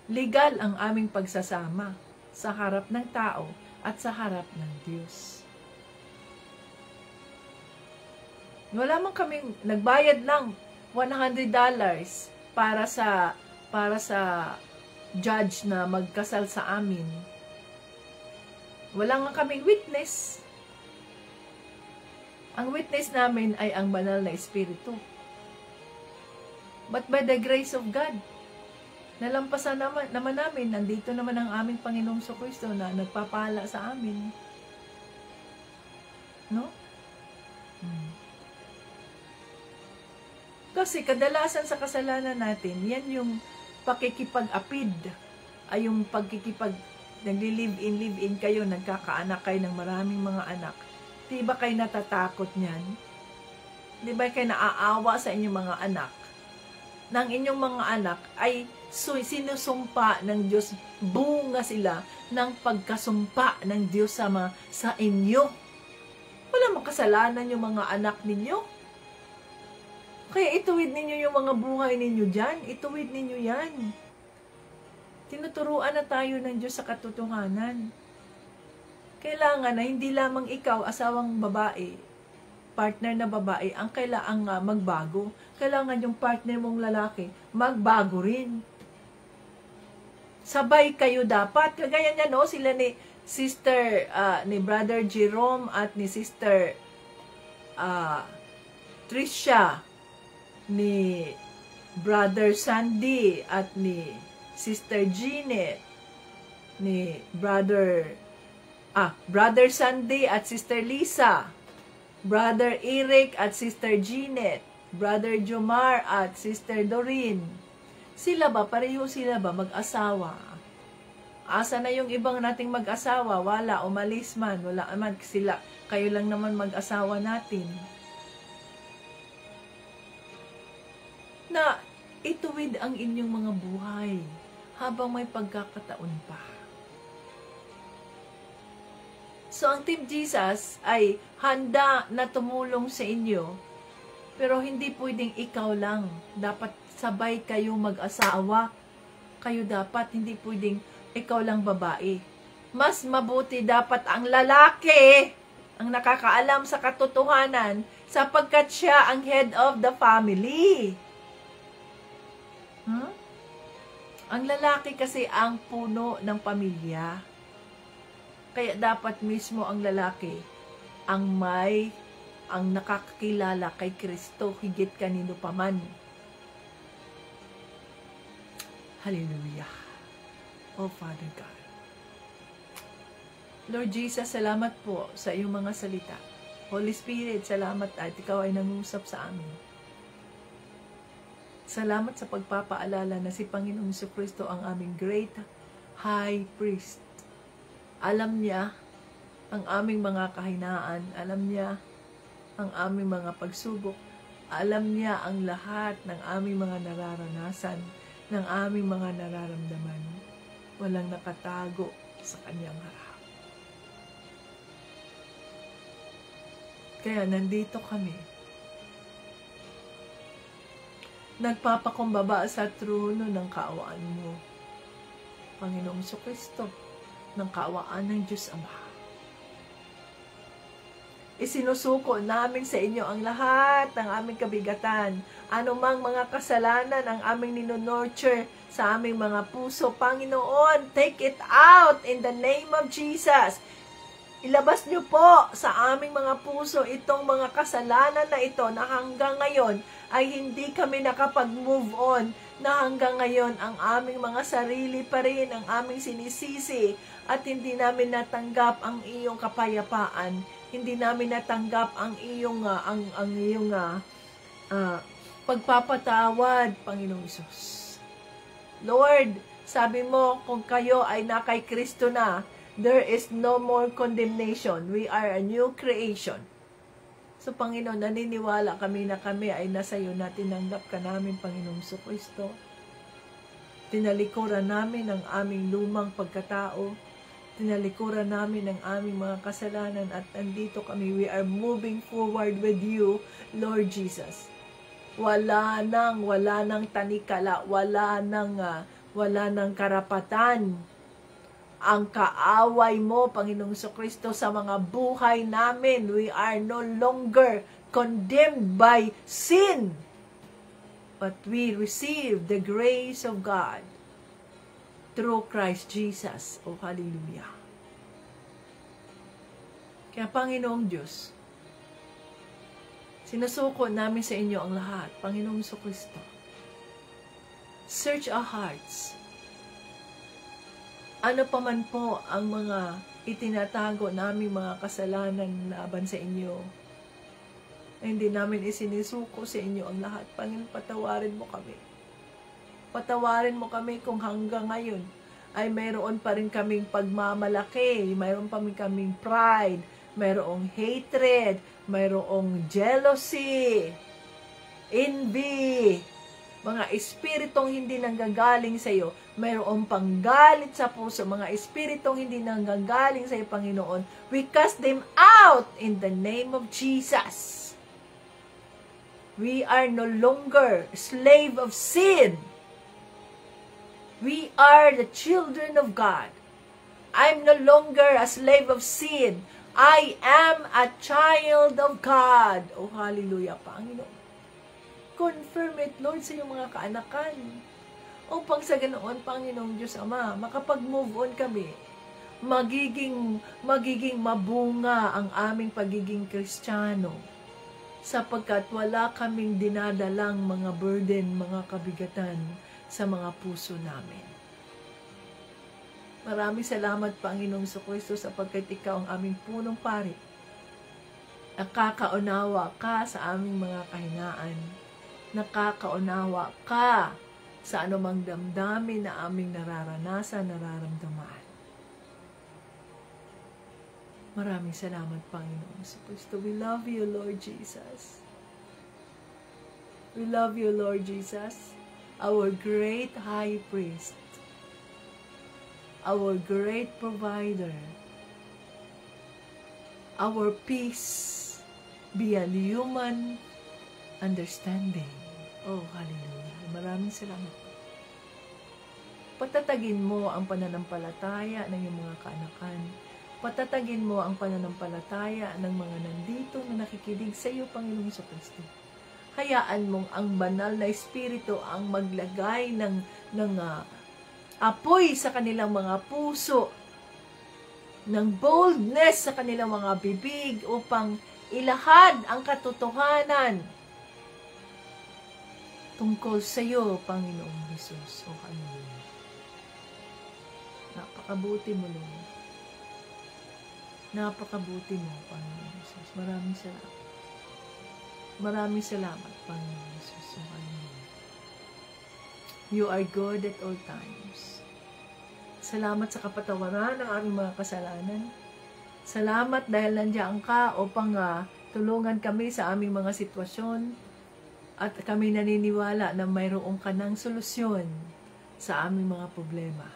legal ang aming pagsasama sa harap ng tao at sa harap ng Diyos. Wala man kaming, nagbayad lang $100 para sa judge na magkasal sa amin. Wala nga kaming witness. Ang witness namin ay ang banal na Espiritu. But by the grace of God, nalampasan naman namin, nandito naman ang aming Panginoong Jesucristo na nagpapala sa amin. No? Kasi kadalasan sa kasalanan natin, yan yung pakikipag-apid, ay yung nagli-live-in kayo, nagkakaanak kayo ng maraming mga anak. Di ba kayo natatakot niyan? Di ba kayo naaawa sa inyong mga anak? Nang inyong mga anak ay sinusumpa ng Diyos, bunga sila ng pagkasumpa ng Diyos sa inyo. Wala makasalanan yung mga anak ninyo. Kaya ituwid ninyo yung mga buhay ninyo dyan. Ituwid ninyo yan. Tinuturuan na tayo ng Diyos sa katotohanan. Kailangan na hindi lamang ikaw, asawang babae, partner na babae, ang kailangang magbago. Kailangan yung partner mong lalaki, magbago rin. Sabay kayo dapat. Kagaya niya, no? Sila ni ni Brother Jerome at ni Sister Tricia, ni Brother Sandy at ni Sister Jeanette, ni Brother Sandy at Sister Lisa, Brother Eric at Sister Jeanette, Brother Jomar at Sister Doreen. Sila ba? Pareho sila ba mag-asawa? Asa na yung ibang nating mag-asawa? Wala, umalis man. Wala man sila. Kayo lang naman mag-asawa natin. Na ituwid ang inyong mga buhay habang may pagkakataon pa. So, ang Team Jesus ay handa na tumulong sa inyo, pero hindi pwedeng ikaw lang. Dapat sabay kayo mag-asawa. Kayo dapat, hindi pwedeng ikaw lang babae. Mas mabuti dapat ang lalaki ang nakakaalam sa katotohanan, sapagkat siya ang head of the family. Ang lalaki kasi ang puno ng pamilya. Kaya dapat mismo ang lalaki ang nakakakilala kay Kristo higit kanino paman. Hallelujah. Oh Father God. Lord Jesus, salamat po sa iyong mga salita. Holy Spirit, salamat at ikaw ay nangusap sa amin. Salamat sa pagpapaalala na si Panginoong Jesucristo ang aming great high priest. Alam niya ang aming mga kahinaan. Alam niya ang aming mga pagsubok. Alam niya ang lahat ng aming mga nararanasan, ng aming mga nararamdaman. Walang nakatago sa kanyang harap. Kaya nandito kami, nagpapakumbaba sa trono ng kaawaan mo, Panginoong Jesucristo, ng kaawaan ng Diyos Ama. Isinusuko namin sa inyo ang lahat ng aming kabigatan, anumang mga kasalanan ang aming ninonurture sa aming mga puso. Panginoon, take it out in the name of Jesus. Ilabas niyo po sa aming mga puso itong mga kasalanan na ito na hanggang ngayon ay hindi kami nakapag-move on, na hanggang ngayon ang aming mga sarili pa rin ang aming sinisisi at hindi namin natanggap ang iyong kapayapaan, hindi namin natanggap ang iyong pagpapatawad, Panginoong Hesus. Lord, sabi mo kung kayo ay na kay Kristo na, there is no more condemnation. We are a new creation. So, Panginoon, naniniwala kami na kami ay nasa iyo na tinanggap ka namin, Panginoong Jesucristo. Tinalikuran namin ang aming lumang pagkatao. Tinalikuran namin ang aming mga kasalanan at andito kami. We are moving forward with you, Lord Jesus. Wala nang tanikala, wala nang karapatan ang kaaway mo, Panginoong Jesucristo, sa mga buhay namin. We are no longer condemned by sin, but we receive the grace of God through Christ Jesus. Oh, hallelujah. Kaya, Panginoong Diyos, sinusuko namin sa inyo ang lahat, Panginoong Jesucristo. Search our hearts. Ano pa man po ang mga itinatago naming mga kasalanan laban sa inyo, na hindi namin isinisuko sa inyo ang lahat. Panginoon, patawarin mo kami. Patawarin mo kami kung hanggang ngayon ay mayroon pa rin kaming pagmamalaki, mayroon pa rin kaming pride, mayroong hatred, mayroong jealousy, envy, mga espiritong hindi nanggagaling sa iyo, mayroong panggalit sa puso, mga espiritong hindi nanggagaling sa iyo, Panginoon, we cast them out in the name of Jesus. We are no longer slave of sin. We are the children of God. I'm no longer a slave of sin. I am a child of God. Oh, hallelujah, Panginoon. Confirm it, Lord, sa iyong mga kaanakan. Upang sa ganoon, Panginoong Diyos Ama, makapag-move on kami. Magiging mabunga ang aming pagiging Kristiyano. Sapagkat wala kaming dinadalang mga burden, mga kabigatan sa mga puso namin. Maraming salamat, Panginoong Jesucristo, sapagkat ikaw ang aming punong pari. Nakakaunawa ka sa aming mga kahinaan. Nakakaunawa ka sa anumang damdamin na aming nararanasan, nararamdaman. Maraming salamat, Panginoong Jesucristo. We love you, Lord Jesus. We love you, Lord Jesus, our great high priest, our great provider, our peace beyond human understanding. Oh, hallelujah. Maraming salamat. Patatagin mo ang pananampalataya ng iyong mga kaanakan. Patatagin mo ang pananampalataya ng mga nandito na nakikinig sa iyo, Panginoong Jesucristo. Hayaan mong ang banal na Espiritu ang maglagay ng apoy sa kanilang mga puso, ng boldness sa kanilang mga bibig upang ilahad ang katotohanan tungkol sa iyo, Panginoong Jesus. O hallelujah. Napakabuti mo, Lord. Napakabuti mo, Panginoong Jesus. Maraming salamat. Maraming salamat, Panginoong Jesus. O hallelujah. You are good at all times. Salamat sa kapatawaran ng aming mga kasalanan. Salamat dahil nandiyan ka upang tulungan kami sa aming mga sitwasyon. At kami naniniwala na mayroong ka ng solusyon sa aming mga problema.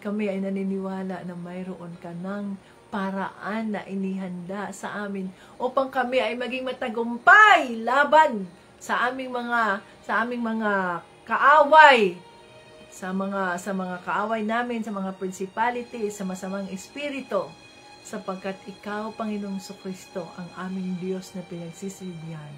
Kami ay naniniwala na mayroon ka ng paraan na inihanda sa amin upang kami ay maging matagumpay laban sa aming mga kaaway, sa mga kaaway namin, sa mga principalities, sa masamang espiritu, sapagkat ikaw, Panginoong Jesucristo, ang aming Diyos na pinagsisilbihan.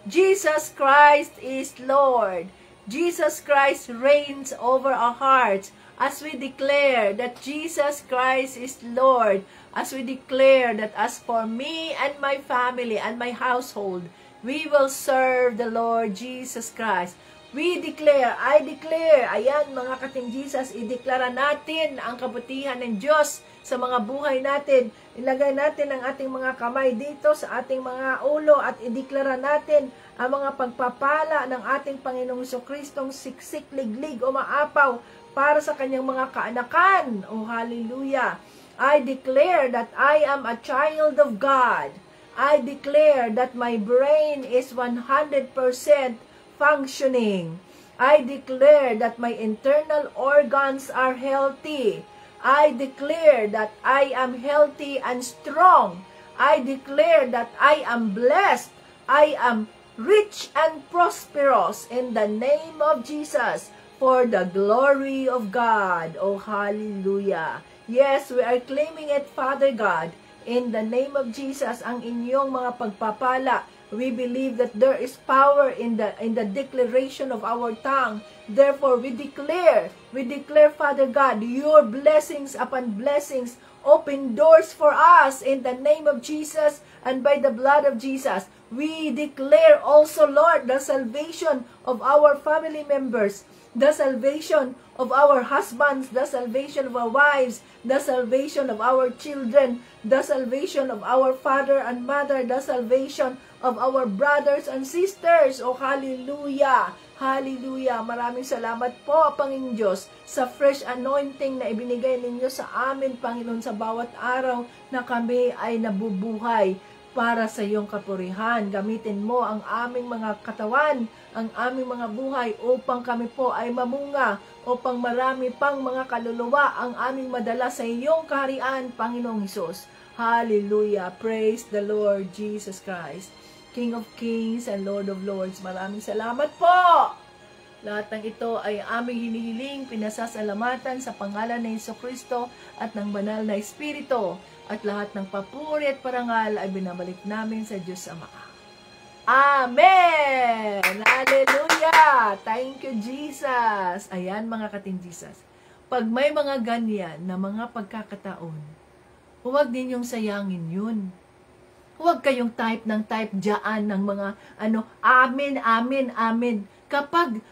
Jesus Christ is Lord. Jesus Christ reigns over our hearts as we declare that Jesus Christ is Lord, as we declare that as for me and my family and my household, we will serve the Lord Jesus Christ. We declare, I declare, ayan mga ka-Team Jesus, ideklara natin ang kabutihan ng Diyos sa mga buhay natin. Ilagay natin ang ating mga kamay dito sa ating mga ulo at ideklara natin ang mga pagpapala ng ating Panginoong Jesucristong siksik, liglig, umaapaw para sa kanyang mga kaanakan. Oh, hallelujah! I declare that I am a child of God. I declare that my brain is 100% functioning. I declare that my internal organs are healthy. I declare that I am healthy and strong. I declare that I am blessed. I am rich and prosperous in the name of Jesus for the glory of God. Oh, hallelujah. Yes, we are claiming it, Father God, in the name of Jesus, ang inyong mga pagpapala. We believe that there is power in the declaration of our tongue. Therefore, we declare, Father God, your blessings upon blessings, open doors for us in the name of Jesus and by the blood of Jesus. We declare also, Lord, the salvation of our family members, the salvation of our husbands, the salvation of our wives, the salvation of our children, the salvation of our father and mother, the salvation of our brothers and sisters. Oh, hallelujah! Hallelujah! Maraming salamat po, Panginoon Diyos, sa fresh anointing na ibinigay ninyo sa amin, Panginoon, sa bawat araw na kami ay nabubuhay para sa iyong kapurihan. Gamitin mo ang aming mga katawan, ang aming mga buhay upang kami po ay mamunga, upang marami pang mga kaluluwa ang aming madala sa iyong kaharian, Panginoong Hesus. Hallelujah! Praise the Lord Jesus Christ, King of Kings and Lord of Lords. Maraming salamat po! Lahat ng ito ay aming hinihiling, pinasasalamatan sa pangalan ng Jesucristo at ng banal na Espiritu. At lahat ng papuri at parangal ay binabalik namin sa Diyos Ama. Amen! Hallelujah! Thank you, Jesus! Ayan mga ka-Team Jesus. Pag may mga ganyan na mga pagkakataon, huwag ninyong sayangin yun. Huwag kayong type dyan ng mga amen, amen, amen. Kapag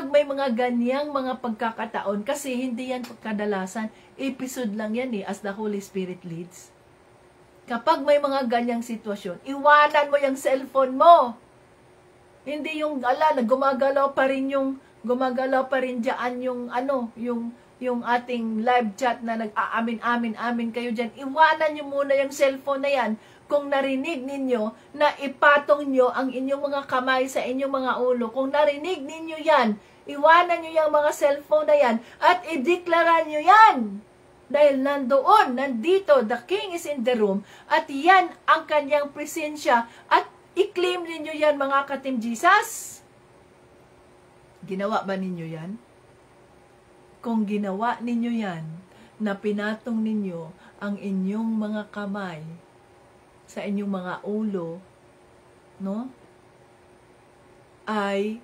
may mga ganyang mga pagkakataon, kasi hindi yan kadalasan, episode lang yan as the Holy Spirit leads. Kapag may mga ganyang sitwasyon, iwanan mo yung cellphone mo. Hindi yung, gumagalaw pa rin dyan yung ating live chat na nag-aamin kayo dyan. Iwanan nyo muna yung cellphone na yan. Kung narinig ninyo na ipatong nyo ang inyong mga kamay sa inyong mga ulo, kung narinig ninyo yan, iwanan nyo yung mga cellphone na yan at ideklara nyo yan. Dahil nandito, the King is in the room, at yan ang kanyang presensya, at i-claim ninyo yan, mga ka-Team Jesus. Ginawa ba ninyo yan? Kung ginawa ninyo yan, na pinatong ninyo ang inyong mga kamay sa inyong mga ulo, no? Ay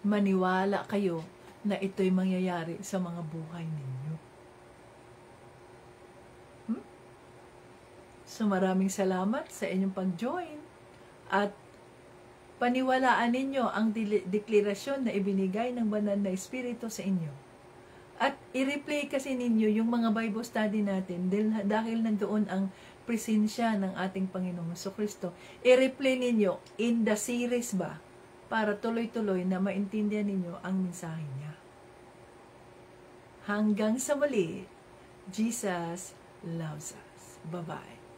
maniwala kayo na ito'y mangyayari sa mga buhay ninyo. So maraming salamat sa inyong pag-join at paniwalaan ninyo ang deklarasyon na ibinigay ng Banal na Espiritu sa inyo. At i-replay kasi ninyo yung mga Bible study natin dahil nandoon ang presensya ng ating Panginoong Jesucristo. I-replay ninyo in the series ba para tuloy-tuloy na maintindihan ninyo ang mensahe niya. Hanggang sa muli, Jesus loves us. Bye-bye.